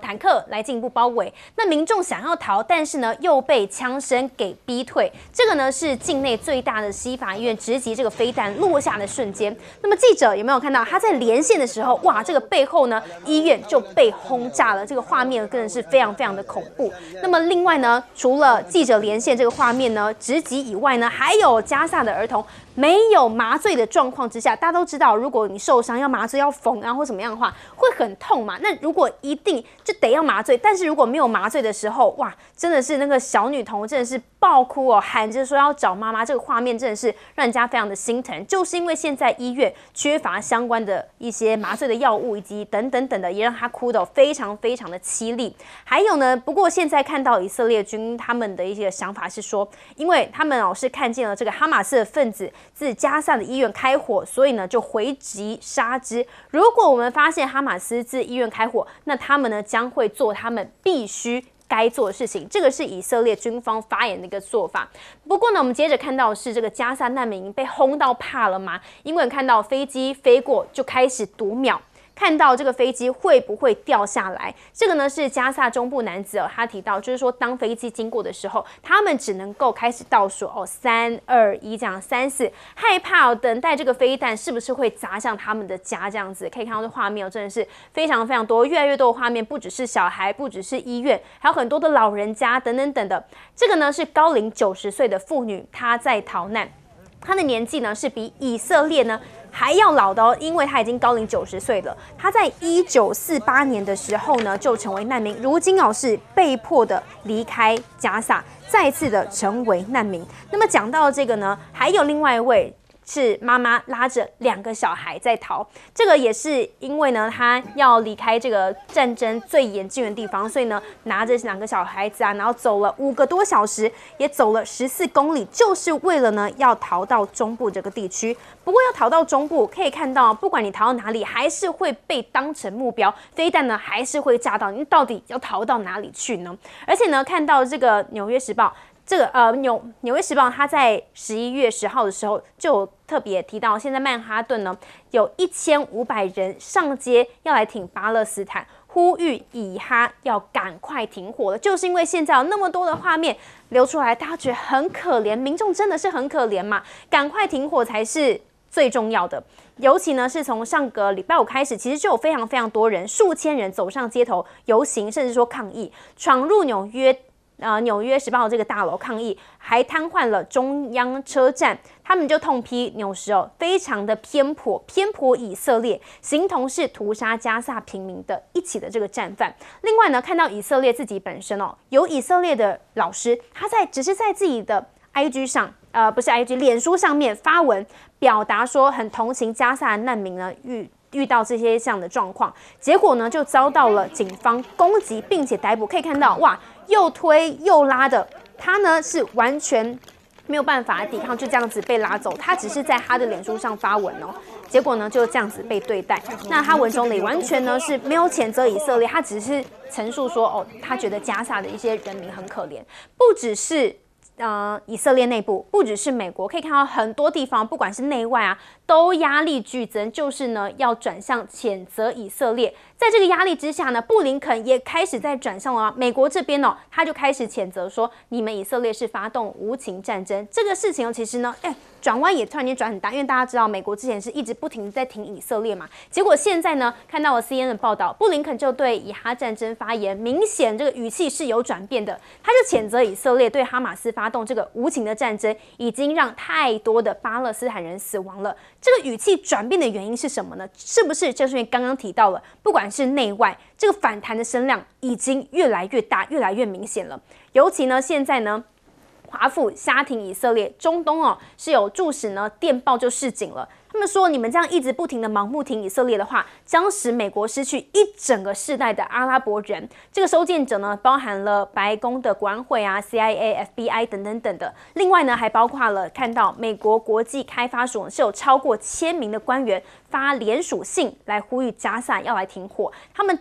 坦克来进一步包围，那民众想要逃，但是呢又被枪声给逼退。这个呢是境内最大的西法医院直击这个飞弹落下的瞬间。那么记者有没有看到他在连线的时候，哇，这个背后呢医院就被轰炸了，这个画面真的是非常非常的恐怖。那么另外呢，除了记者连线这个画面呢直击以外呢，还有加萨的儿童没有麻醉的状况之下，大家都知道，如果你受伤要麻醉要缝啊或怎么样的话，会很痛嘛。那如果一定就得要麻醉，但是如果没有麻醉的时候，哇，真的是那个小女童真的是爆哭哦，喊着说要找妈妈，这个画面真的是让人家非常的心疼。就是因为现在医院缺乏相关的一些麻醉的药物以及等等等的，也让她哭得非常非常的凄厉。还有呢，不过现在看到以色列军他们的一些想法是说，因为他们是看见了这个哈马斯的分子自加萨的医院开火，所以呢就回击杀之。如果我们发现哈马斯自医院开火，那他们呢将会做他们必须该做的事情，这个是以色列军方发言的一个做法。不过呢，我们接着看到的是这个加萨难民被轰到怕了吗？因为看到飞机飞过就开始读秒。看到这个飞机会不会掉下来？这个呢是加萨中部男子他提到，就是说当飞机经过的时候，他们只能够开始倒数3、2、1这样3、4，害怕等待这个飞弹是不是会砸向他们的家这样子。可以看到这画面真的是非常非常多，越来越多的画面，不只是小孩，不只是医院，还有很多的老人家等等等的。这个呢是高龄90岁的妇女，她在逃难，她的年纪呢是比以色列呢还要老的因为他已经高龄90岁了。他在1948年的时候呢就成为难民，如今是被迫的离开加萨，再次的成为难民。那么讲到这个呢，还有另外一位是妈妈拉着2个小孩在逃，这个也是因为呢，他要离开这个战争最严峻的地方，所以呢，拿着2个小孩子然后走了5个多小时，也走了14公里，就是为了呢要逃到中部这个地区。不过要逃到中部，可以看到，不管你逃到哪里，还是会被当成目标，飞弹呢还是会炸到你，到底要逃到哪里去呢？而且呢，看到这个《纽约时报》。这个纽约时报，它在11月10号的时候就有特别提到，现在曼哈顿呢有1500人上街要来挺巴勒斯坦，呼吁以哈要赶快停火了。就是因为现在有那么多的画面流出来，大家觉得很可怜，民众真的是很可怜嘛，赶快停火才是最重要的。尤其呢是从上个礼拜5开始，其实就有非常非常多人，数千人走上街头游行，甚至说抗议，闯入纽约时报这个大楼抗议，还瘫痪了中央车站。他们就痛批纽时非常的偏颇以色列，形同是屠杀加萨平民的一起的这个战犯。另外呢，看到以色列自己本身有以色列的老师，他只是在自己的 IG 上，不是 IG， 脸书上面发文，表达说很同情加萨的难民呢遇到这些样的状况，结果呢就遭到了警方攻击，并且逮捕。可以看到，哇，又推又拉的，他呢是完全没有办法抵抗，就这样子被拉走。他只是在他的脸书上发文结果呢就这样子被对待。那他文中里完全呢是没有谴责以色列，他只是陈述说他觉得加萨的一些人民很可怜，不只是以色列内部，不只是美国，可以看到很多地方，不管是内外都压力剧增，就是呢要转向谴责以色列。在这个压力之下呢，布林肯也开始在转向了美国这边他就开始谴责说，你们以色列是发动无情战争。这个事情其实呢，转弯也突然间转很大，因为大家知道美国之前是一直不停在挺以色列嘛，结果现在呢，看到了 CNN 的报道，布林肯就对以哈战争发言，明显这个语气是有转变的，他就谴责以色列对哈马斯发动这个无情的战争，已经让太多的巴勒斯坦人死亡了。这个语气转变的原因是什么呢？是不是就是因为刚刚提到了，不管是内外，这个反弹的声量已经越来越大，越来越明显了。尤其呢，现在呢，华府瞎挺以色列，中东是有助使呢电报就示警了。他们说，你们这样一直不停的盲目挺以色列的话，将使美国失去一整个世代的阿拉伯人。这个收件者呢，包含了白宫的国安会啊、CIA、FBI 等等等的。另外呢，还包括了看到美国国际开发署是有超过1000名的官员发联署信来呼吁加萨要来停火。他们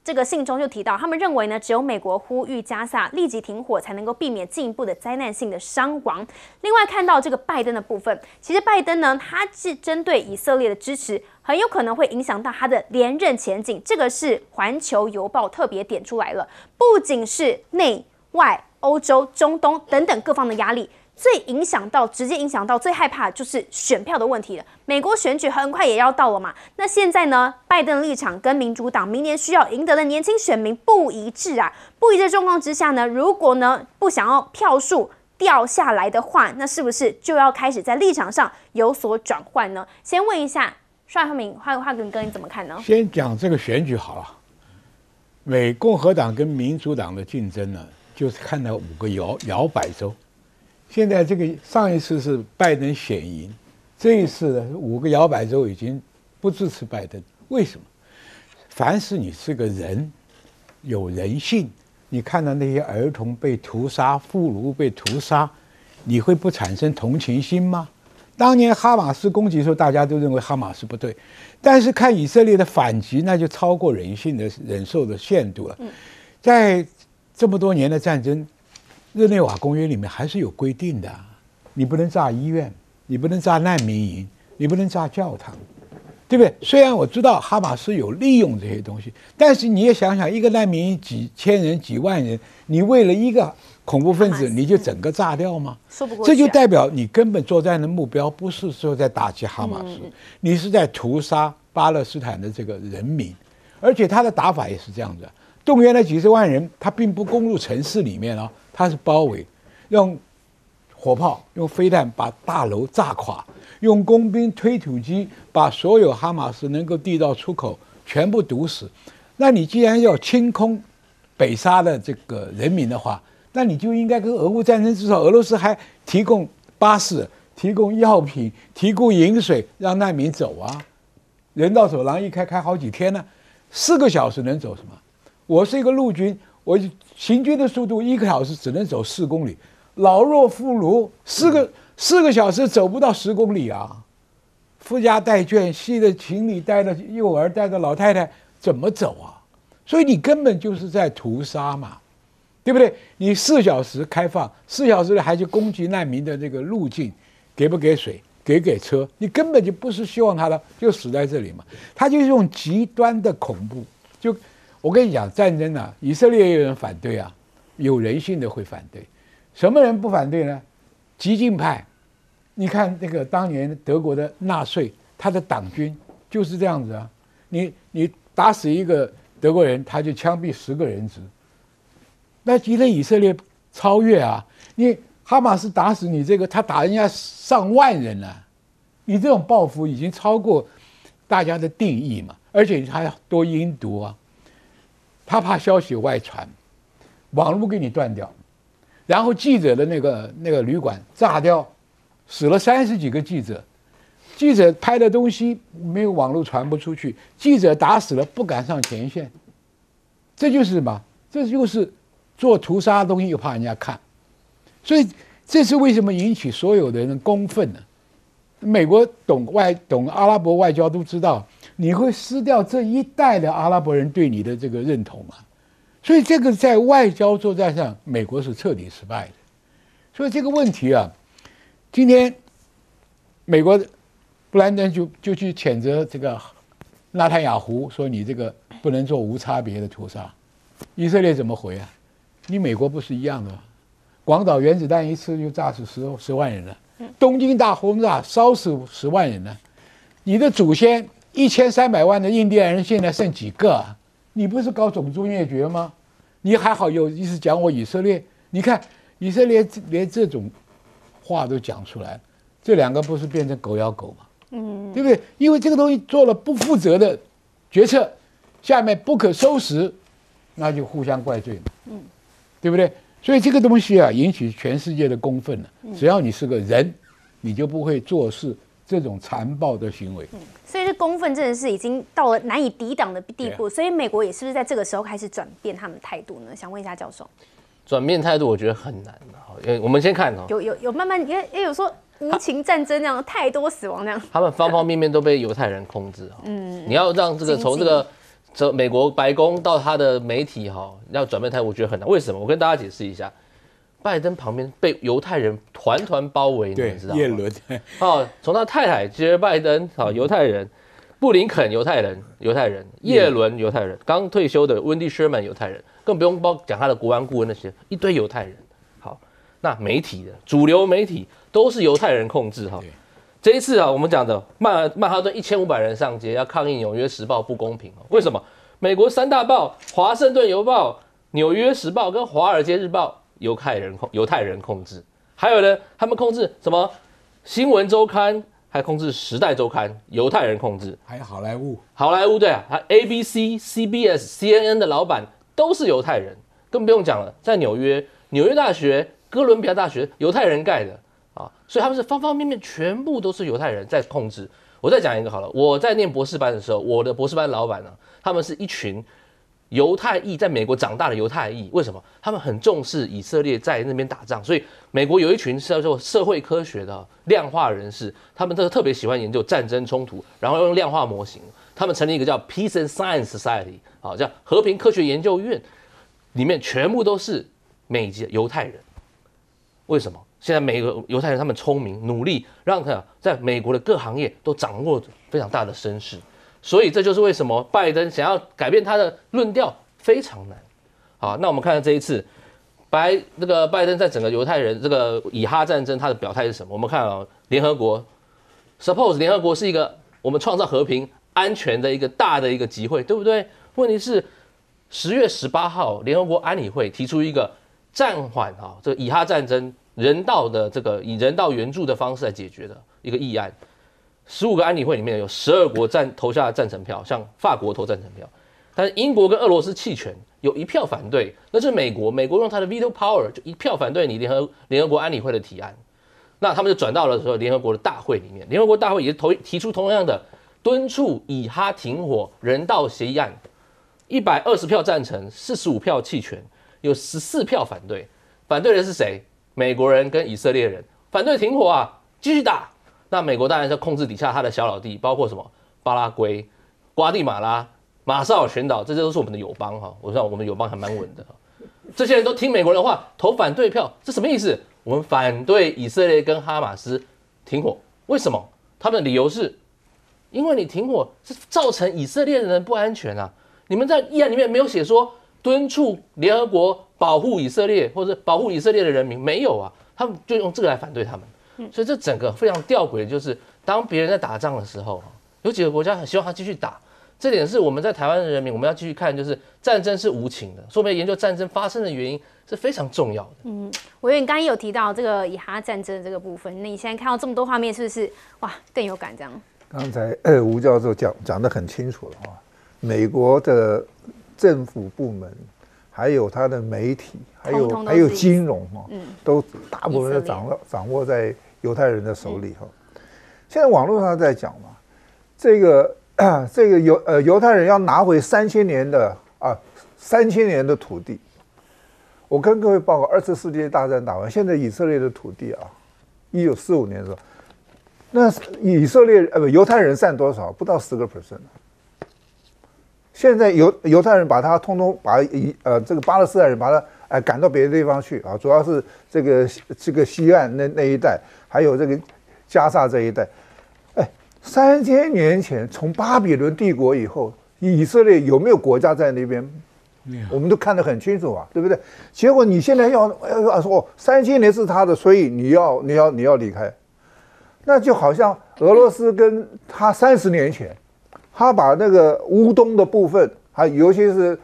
这个信中就提到，他们认为呢，只有美国呼吁加萨立即停火，才能够避免进一步的灾难性的伤亡。另外，看到这个拜登的部分，其实拜登呢，他是针对以色列的支持，很有可能会影响到他的连任前景。这个是《环球邮报》特别点出来了，不仅是内外、欧洲、中东等等各方的压力。直接影响到最害怕的就是选票的问题了。美国选举很快也要到了嘛，那现在呢，拜登的立场跟民主党明年需要赢得的年轻选民不一致啊。不一致的状况之下呢，如果呢不想要票数掉下来的话，那是不是就要开始在立场上有所转换呢？先问一下帅浩明、华根哥，你怎么看呢？先讲这个选举好了，共和党跟民主党的竞争呢，就是看到5个摇摆州。现在这个上一次是拜登险赢，这一次呢5个摇摆州已经不支持拜登。为什么？凡是你是个人，有人性，你看到那些儿童被屠杀、妇孺被屠杀，你会不产生同情心吗？当年哈马斯攻击的时候，大家都认为哈马斯不对，但是看以色列的反击，那就超过人性的忍受的限度了。在这么多年的战争，日内瓦公约里面还是有规定的，你不能炸医院，你不能炸难民营，你不能炸教堂，对不对？虽然我知道哈马斯有利用这些东西，但是你也想想，一个难民营几千人、几万人，你为了一个恐怖分子，你就整个炸掉吗？说不过去啊。这就代表你根本作战的目标不是说在打击哈马斯，你是在屠杀巴勒斯坦的这个人民，而且他的打法也是这样子，动员了几十万人，他并不攻入城市里面哦。他是包围，用火炮、用飞弹把大楼炸垮，用工兵推土机把所有哈马斯能够递到出口全部毒死。那你既然要清空北沙的这个人民的话，那你就应该跟俄乌战争，至少俄罗斯还提供巴士、提供药品、提供饮水，让难民走啊。人道走廊一开好几天呢，4个小时能走什么？我是一个陆军。我行军的速度1个小时只能走4公里，老弱妇孺4个小时走不到10公里啊！夫家带眷，系的行李带着幼儿，带着老太太，怎么走啊？所以你根本就是在屠杀嘛，对不对？你4小时开放，4小时内还去攻击难民的这个路径，给不给水？给车？你根本就不是希望他的就死在这里嘛！他就是用极端的恐怖就。我跟你讲，战争啊，以色列也有人反对啊，有人性的会反对。什么人不反对呢？激进派。你看那个当年德国的纳粹，他的党军就是这样子啊。你打死一个德国人，他就枪毙10个人质。那今天以色列超越啊，你哈马斯打死你这个，他打人家上万人了，你这种报复已经超过大家的定义嘛，而且还多阴毒啊。他怕消息外传，网络给你断掉，然后记者的那个旅馆炸掉，死了30几个记者，记者拍的东西没有网络传不出去，记者打死了不敢上前线，这就是什么？这就是做屠杀的东西又怕人家看，所以这是为什么引起所有的人公愤呢？美国懂阿拉伯外交都知道，你会失掉这一代的阿拉伯人对你的这个认同啊，所以这个在外交作战上，美国是彻底失败的。所以这个问题啊，今天美国布兰登就去谴责这个纳坦雅胡，说你这个不能做无差别的屠杀。以色列怎么回啊？你美国不是一样的吗？广岛原子弹一次就炸死10万人了。东京大轰炸烧死10万人呢，你的祖先1300万的印第安人现在剩几个啊？你不是搞种族灭绝吗？你还好有意思讲我以色列？你看以色列连这种话都讲出来，这2个不是变成狗咬狗吗？对不对？因为这个东西做了不负责的决策，下面不可收拾，那就互相怪罪嘛，对不对？所以这个东西啊，引起全世界的公愤了。只要你是个人，你就不会做事这种残暴的行为。所以这公愤真的是已经到了难以抵挡的地步。所以美国也是不是在这个时候开始转变他们的态度呢？想问一下教授。转变态度我觉得很难因为我们先看有慢慢，因为有说无情战争那样太多死亡那样，他们方方面面都被犹太人控制你要让这个从这美国白宫到他的媒体要转变态度，我觉得很难。为什么？我跟大家解释一下，拜登旁边被犹太人团团包围，你们知道吗？耶伦从他太太吉尔拜登犹太人，布林肯犹太人，耶伦犹太人，刚退休的温蒂舍曼犹太人，更不用讲他的国安顾问那些一堆犹太人。好，那媒体的主流媒体都是犹太人控制这一次我们讲的曼哈顿1500人上街要抗议《纽约时报》不公平为什么？美国3大报《华盛顿邮报》、《纽约时报》跟《华尔街日报》犹太人控制，还有呢，他们控制什么？《新闻周刊》还控制《时代周刊》，犹太人控制，还有好莱坞对啊，ABC、CBS、CNN 的老板都是犹太人，更不用讲了，在纽约大学、哥伦比亚大学犹太人盖的所以他们是方方面面全部都是犹太人在控制。我再讲一个好了，我在念博士班的时候，我的博士班老板他们是一群犹太裔，在美国长大的犹太裔。为什么？他们很重视以色列在那边打仗，所以美国有一群叫做社会科学的量化人士，他们都特别喜欢研究战争冲突，然后用量化模型。他们成立一个叫 Peace and Science Society 叫和平科学研究院，里面全部都是美籍犹太人。为什么？现在每个犹太人他们聪明努力，让在美国的各行业都掌握非常大的声势，所以这就是为什么拜登想要改变他的论调非常难。好，那我们看看这一次拜登在整个犹太人这个以哈战争他的表态是什么？我们看联合国 ，suppose 联合国是一个我们创造和平安全的一个大的一个集会，对不对？问题是10月18号联合国安理会提出一个暂缓这个以哈战争。人道的以人道援助的方式来解决的一个议案，15个安理会里面有12国投下赞成票，像法国投赞成票，但是英国跟俄罗斯弃权，有1票反对，那是美国用他的 veto power 就1票反对你联合国安理会的提案，那他们就转到了联合国的大会里面，联合国大会也提出同样的敦促以哈停火人道协议案，120票赞成，45票弃权，有14票反对，反对的是谁？美国人跟以色列人反对停火继续打。那美国当然是控制底下他的小老弟，包括什么巴拉圭、瓜地马拉、马绍尔群岛，这些都是我们的友邦我知道我们友邦还蛮稳的这些人都听美国人的话，投反对票，这什么意思？我们反对以色列跟哈马斯停火，为什么？他们的理由是，因为你停火是造成以色列人不安全你们在议案里面没有写说敦促联合国保护以色列或者保护以色列的人民，没有他们就用这个来反对他们。所以这整个非常吊诡的就是，当别人在打仗的时候，有几个国家很希望他继续打，这点是我们在台湾的人民我们要继续看，就是战争是无情的，说明研究战争发生的原因是非常重要的。我以为你刚刚有提到这个以哈战争的这个部分，那你现在看到这么多画面，是不是更有感这样？刚才吴教授讲得很清楚了美国的政府部门。还有他的媒体，还有金融都大部分都掌握在犹太人的手里现在网络上在讲嘛，这个犹太人要拿回3000年的土地。我跟各位报告，2次世界大战打完，现在以色列的土地1945年的时候，那以色列犹太人占多少？不到10%。现在犹太人把他通通把这个巴勒斯坦人把他赶到别的地方去主要是这个西岸那一带，还有这个加沙这一带。3000年前从巴比伦帝国以后，以色列有没有国家在那边？我们都看得很清楚对不对？结果你现在要说3000年是他的，所以你要离开，那就好像俄罗斯跟他30年前。他把那个乌东的部分，还尤其是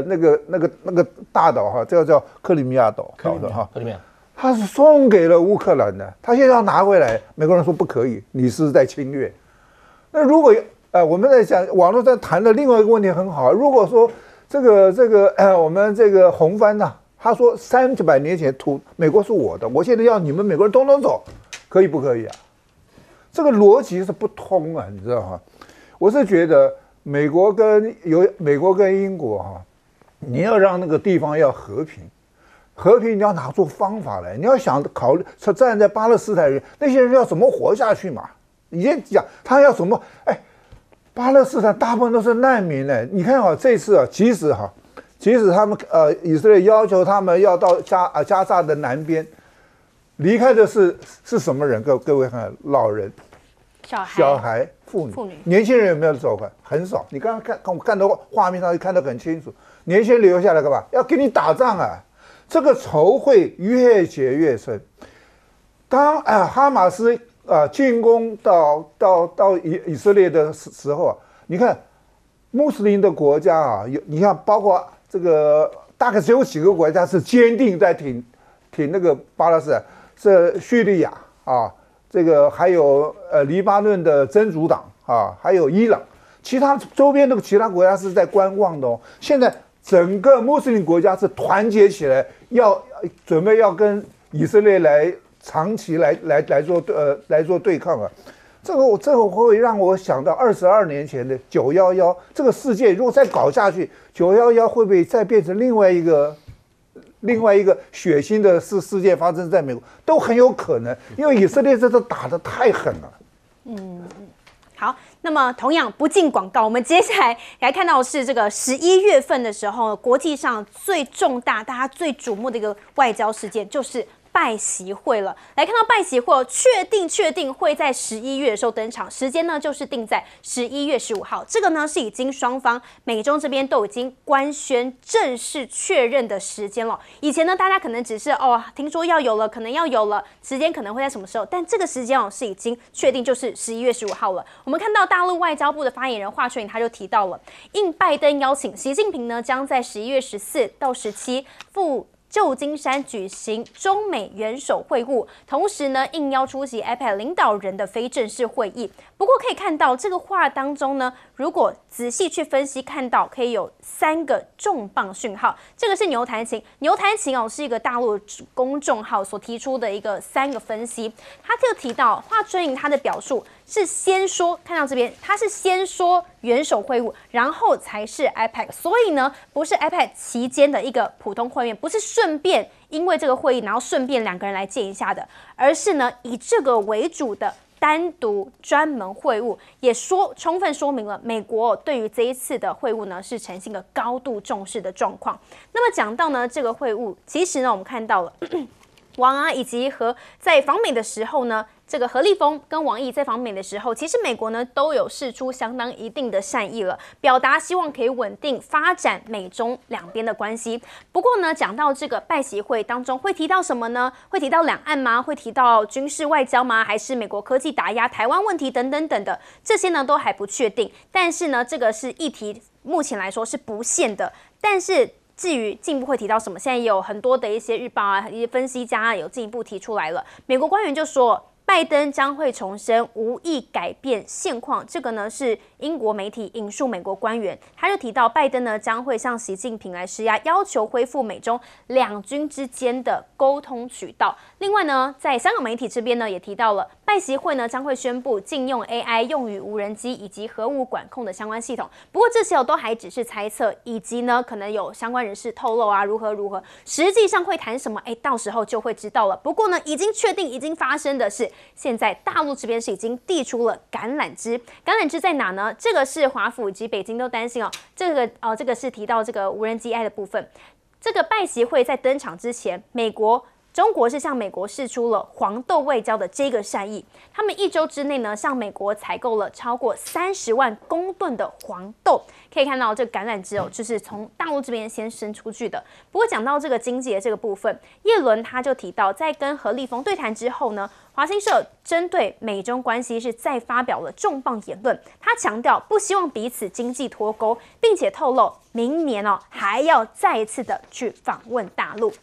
那个大岛这个叫克里米亚岛，克里米亚，他是送给了乌克兰的，他现在要拿回来，美国人说不可以，你是在侵略。那如果我们在讲网络上谈的另外一个问题很好，如果说这个我们这个红番他说300年前美国是我的，我现在要你们美国人统统走，可以不可以啊？这个逻辑是不通啊，你知道吗？我是觉得美国跟英国哈，你要让那个地方要和平，你要拿出方法来，你要想考虑站在巴勒斯坦人那些人要怎么活下去嘛？你先讲他要怎么巴勒斯坦大部分都是难民呢。你看这次即使他们以色列要求他们要到加沙的南边，离开的是什么人？各位看，老人、小孩、妇女，年轻人有没有走开？很少。你刚刚我看到画面上看得很清楚，年轻人留下来干嘛？要跟你打仗啊！这个仇会越结越深。当哈马斯进攻到以色列的时候啊，你看穆斯林的国家啊，你看包括这个大概只有几个国家是坚定在挺那个巴勒斯坦，是叙利亚啊，这个还有黎巴嫩的真主党啊，还有伊朗，其他周边的其他国家是在观望的哦。现在整个穆斯林国家是团结起来，准备要跟以色列长期来做对抗啊。这个会让我想到22年前的911，这个世界如果再搞下去，911会不会再变成另外一个血腥的事件发生在美国，都很有可能，因为以色列这次打得太狠了。好，那么同样不进广告，我们接下来看到的是这个11月份的时候，国际上最重大、大家最瞩目的一个外交事件就是拜习会了。来看到拜习会，确定会在11月的时候登场，时间呢就是定在11月15号。这个呢是已经双方美中这边都已经官宣正式确认的时间了。以前呢大家可能只是听说要有了，可能要有了，时间可能会在什么时候，但这个时间是已经确定，就是11月15号了。我们看到大陆外交部的发言人华春莹他就提到了，应拜登邀请，习近平呢将在11月14到17赴旧金山举行中美元首会晤，同时呢应邀出席 APEC 领导人的非正式会议。不过可以看到这个话当中呢，如果仔细去分析，看到可以有3个重磅讯号。这个是牛弹琴是一个大陆公众号所提出的一个3个分析。他就提到华春莹他的表述是先说，看到这边，他是先说元首会晤，然后才是 APEC， 所以呢不是 APEC 期间的一个普通会面，不是顺便因为这个会议然后顺便2个人来见一下的，而是呢以这个为主的单独专门会晤，也充分说明了美国对于这一次的会晤呢是呈现一个高度重视的状况。那么讲到呢这个会晤，其实呢我们看到了王以及在访美的时候呢，这个何立峰跟王毅在访美的时候，其实美国呢都有释出相当一定的善意了，表达希望可以稳定发展美中两边的关系。不过呢，讲到这个拜习会当中会提到什么呢？会提到两岸吗？会提到军事外交吗？还是美国科技打压台湾问题等等等的，这些呢都还不确定。但是呢，这个是议题，目前来说是不限的。但是至于进一步会提到什么，现在也有很多的一些日报啊、一些分析家有进一步提出来了。美国官员就说，拜登将会重申无意改变现况，这个呢是英国媒体引述美国官员，他就提到拜登呢将会向习近平来施压，要求恢复美中两军之间的沟通渠道。另外呢，在香港媒体这边呢也提到了，拜习会呢将会宣布禁用 AI 用于无人机以及核武管控的相关系统。不过这些都还只是猜测，以及呢可能有相关人士透露啊如何，实际上会谈什么，到时候就会知道了。不过呢，已经确定、已经发生的是，现在大陆这边是已经递出了橄榄枝。橄榄枝在哪呢？这个是华府以及北京都担心哦。这个是提到这个无人机 AI 的部分。这个拜习会在登场之前，中国是向美国释出了黄豆外交的这个善意，他们1周之内呢，向美国采购了超过30万公吨的黄豆。可以看到这个橄榄枝就是从大陆这边先伸出去的。不过讲到这个经济的这个部分，叶伦他就提到，在跟何立峰对谈之后呢，华新社针对美中关系是再发表了重磅言论，他强调不希望彼此经济脱钩，并且透露明年还要再一次的去访问大陆。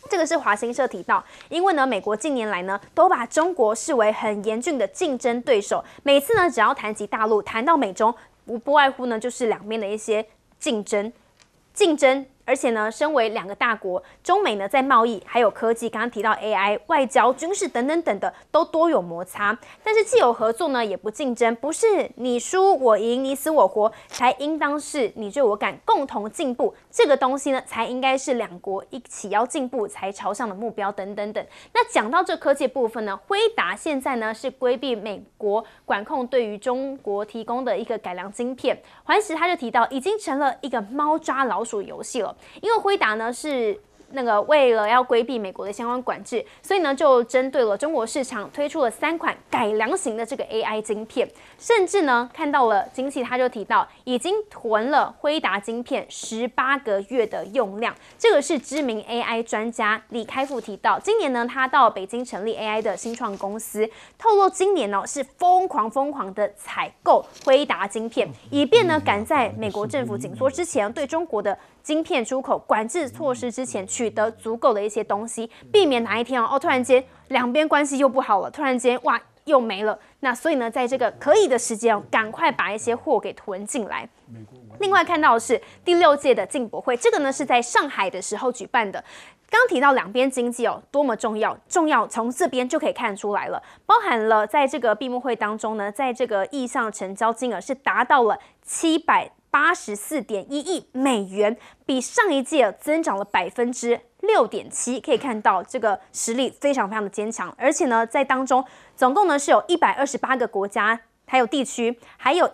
这个是华新社提到，因为呢，美国近年来呢都把中国视为很严峻的竞争对手，每次呢只要谈及大陆，谈到美中，不外乎呢就是两边的一些竞争，而且呢，身为2个大国，中美呢在贸易还有科技，刚刚提到 AI、外交、军事等等等的都多有摩擦。但是既有合作呢，也不竞争，不是你输我赢、你死我活，才应当是你追我赶，共同进步。这个东西呢，才应该是2国一起要进步才朝向的目标等等等。那讲到这科技部分呢，辉达现在呢是规避美国管控对于中国提供的一个改良晶片。环时他就提到，已经成了一个猫抓老鼠游戏了。因为辉达呢是为了要规避美国的相关管制，所以呢就针对了中国市场推出了3款改良型的这个 AI 晶片，甚至呢看到了经济他就提到已经囤了辉达晶片18个月的用量。这个是知名 AI 专家李开复提到，今年呢他到北京成立 AI 的新创公司，透露今年呢是疯狂的采购辉达晶片，以便呢赶在美国政府紧缩之前对中国的晶片出口管制措施之前取得足够的一些东西，避免哪一天突然间两边关系又不好了，突然间哇又没了。那所以呢，在这个可以的时间赶快把一些货给囤进来。另外看到的是第6届的进博会，这个呢是在上海的时候举办的。刚提到两边经济多么重要，从这边就可以看出来了，包含了在这个闭幕会当中呢，在这个意向成交金额是达到了784.1亿美元，比上一届增长了6.7%，可以看到这个实力非常的坚强。而且呢，在当中总共呢是有128个国家还有地区，还有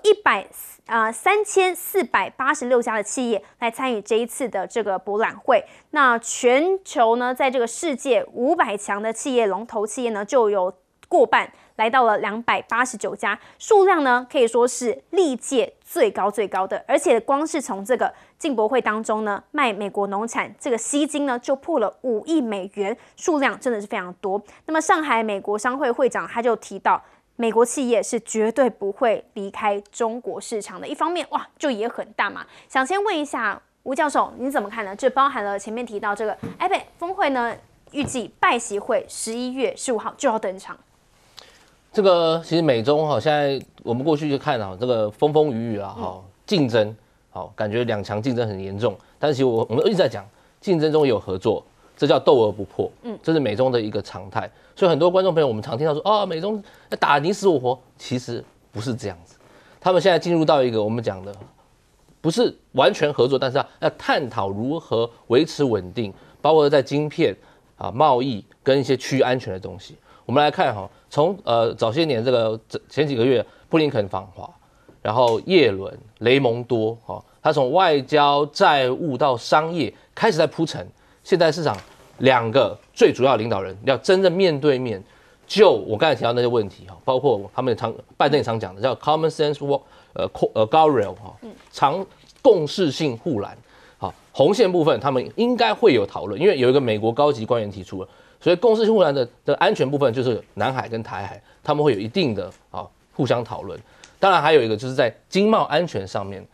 3486家的企业来参与这一次的这个博览会。那全球呢，在这个世界500强的企业龙头企业呢，就有过半，来到了289家，数量呢可以说是历届最高的。而且光是从这个进博会当中呢，卖美国农产这个吸金呢，就破了5亿美元，数量真的是非常多。那么上海美国商会会长他就提到，美国企业是绝对不会离开中国市场的。一方面，哇，就也很大嘛。想先问一下吴教授，你怎么看呢？这包含了前面提到这个 IPEC 峰会呢，预计拜习会11月15号就要登场。这个其实美中现在我们过去就看这个风风雨雨啊，竞争，感觉2强竞争很严重。但是其实我们一直在讲，竞争中也有合作，这叫斗而不破，这是美中的一个常态。所以很多观众朋友，我们常听到说，美中打你死我活，其实不是这样子。他们现在进入到一个我们讲的，不是完全合作，但是要探讨如何维持稳定，包括在晶片贸易跟一些区域安全的东西。我们来看从早些年前几个月布林肯访华，然后耶伦、雷蒙多他从外交、债务到商业开始在铺陈，现在市场2个最主要领导人要真正面对面，就我刚才提到那些问题包括他们拜登也常讲的叫 common sense guardrail 常共识性护栏红线部分他们应该会有讨论，因为有一个美国高级官员提出了。所以共识性护栏的安全部分就是南海跟台海，他们会有一定的互相讨论。当然还有一个就是在经贸安全上面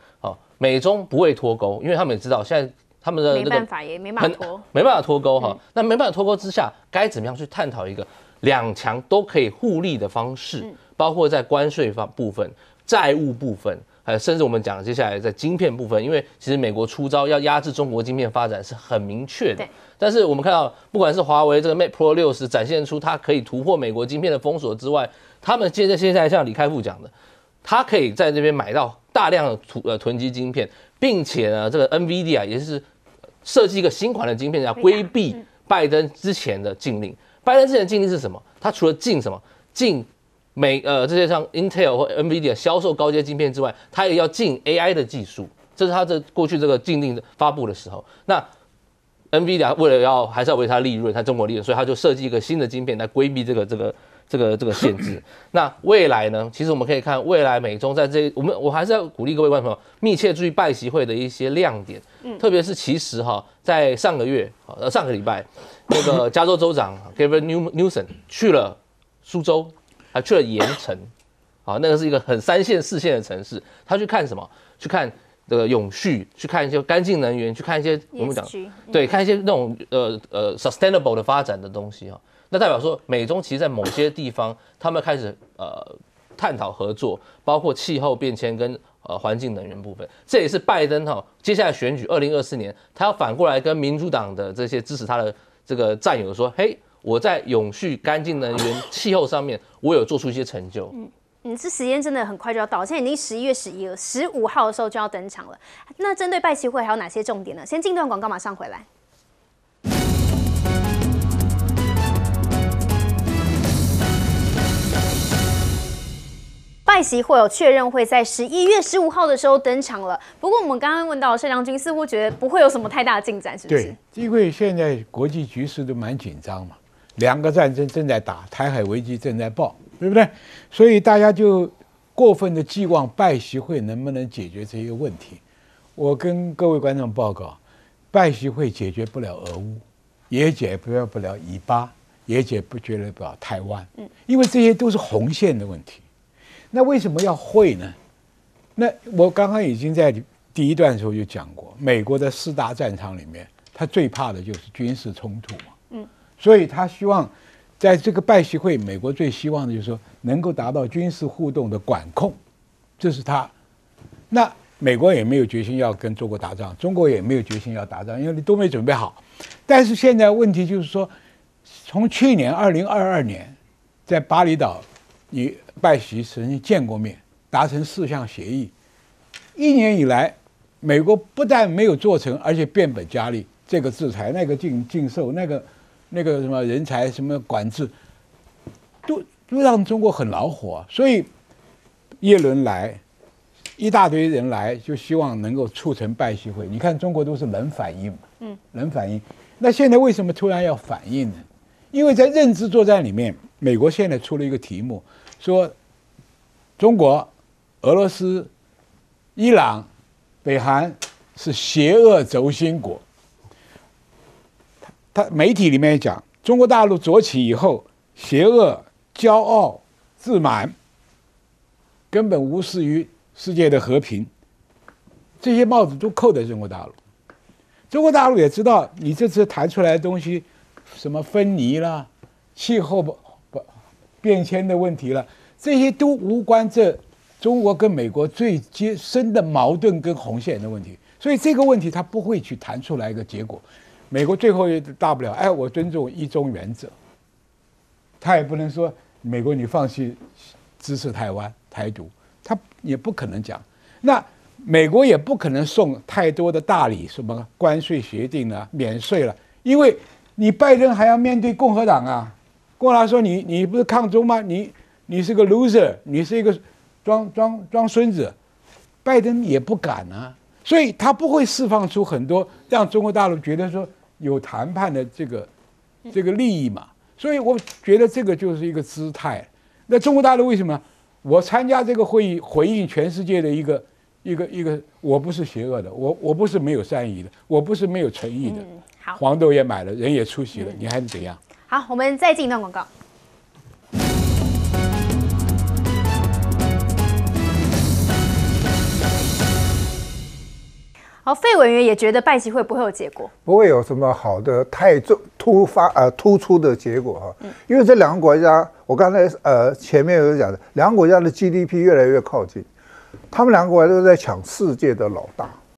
美中不会脱钩，因为他们也知道现在他们的没办法也没办法脱钩那没办法脱钩之下，该怎么样去探讨一个2强都可以互利的方式，包括在关税部分、债务部分。甚至我们讲接下来在晶片部分，因为其实美国出招要压制中国晶片发展是很明确的。但是我们看到，不管是华为这个 Mate Pro 60展现出它可以突破美国晶片的封锁之外，他们现在像李开复讲的，它可以在这边买到大量的囤积晶片，并且呢，这个 NVIDIA 也是设计一个新款的晶片，要规避拜登之前的禁令。拜登之前的禁令是什么？他除了禁什么？禁这些像 Intel 或 NVIDIA 销售高阶晶片之外，它也要禁 AI 的技术，这是它过去这个禁令发布的时候。那 NVIDIA 为了还是要维持它利润，它中国利润，所以它就设计一个新的晶片来规避这个限制。那未来呢？其实我们可以看未来美中在我还是要鼓励各位观众朋友密切注意拜习会的一些亮点，特别是其实在上个礼拜，那个加州州长 Gavin Newsom 去了苏州。还去了盐城，那个是一个很3线4线的城市。他去看什么？去看这个永续，去看一些干净能源，去看一些我们讲对，看一些那种sustainable 的发展的东西那代表说，美中其实在某些地方，他们开始探讨合作，包括气候变迁跟环境能源部分。这也是拜登接下来选举2024年，他要反过来跟民主党的这些支持他的这个战友说，嘿，我在永续、干净能源、气候上面，我有做出一些成就。这时间真的很快就要到，现在已经11月11了，15号的时候就要登场了。那针对拜习会还有哪些重点呢？先进段广告，马上回来。拜习会有确认会在11月15号的时候登场了。不过我们刚刚问到盛将军，似乎觉得不会有什么太大的进展，是不是？对，因为现在国际局势都蛮紧张嘛，两个战争正在打，台海危机正在爆，对不对？所以大家就过分的寄望拜习会能不能解决这些问题。我跟各位观众报告，拜习会解决不了俄乌，也解决不了以巴，也解决不了台湾，因为这些都是红线的问题。那为什么要会呢？那我刚刚已经在第一段的时候就讲过，美国的4大战场里面，他最怕的就是军事冲突嘛。所以他希望在这个拜习会，美国最希望的就是说能够达到军事互动的管控，这是他。那美国也没有决心要跟中国打仗，中国也没有决心要打仗，因为都没准备好。但是现在问题就是说，从去年2022年，在巴厘岛，拜习曾经见过面，达成4项协议。1年以来，美国不但没有做成，而且变本加厉，这个制裁，那个禁售，那个什么人才什么管制，都让中国很恼火。所以耶伦来，一大堆人来，就希望能够促成拜习会。你看中国都是冷反应嘛，冷反应。那现在为什么突然要反应呢？因为在认知作战里面，美国现在出了一个题目。说中国、俄罗斯、伊朗、北韩是邪恶轴心国。他媒体里面讲，中国大陆崛起以后，邪恶、骄傲、自满，根本无视于世界的和平。这些帽子都扣在中国大陆。中国大陆也知道，你这次谈出来的东西，什么分离啦、气候变迁的问题了，这些都无关这中国跟美国最深的矛盾跟红线的问题，所以这个问题他不会去谈出来一个结果。美国最后也大不了，哎，我尊重一中原则，他也不能说美国你放弃支持台湾台独，他也不可能讲。那美国也不可能送太多的大礼，什么关税协定啊、免税了，因为你拜登还要面对共和党啊。共和党说你不是抗中吗？你是个 loser， 你是一个装孙子，拜登也不敢啊，所以他不会释放出很多让中国大陆觉得说有谈判的这个利益嘛。所以我觉得这个就是一个姿态。那中国大陆为什么我参加这个会议，回应全世界的一个，我不是邪恶的，我不是没有善意的，我不是没有诚意的。好，黄豆也买了，人也出席了，你还是怎样？好，我们再进一段广告。好，费委员也觉得拜习会不会有结果，不会有什么好的太突出的结果哈。因为这两个国家，我刚才前面有讲的，两个国家的 GDP 越来越靠近，他们两个国家都在抢世界的老大。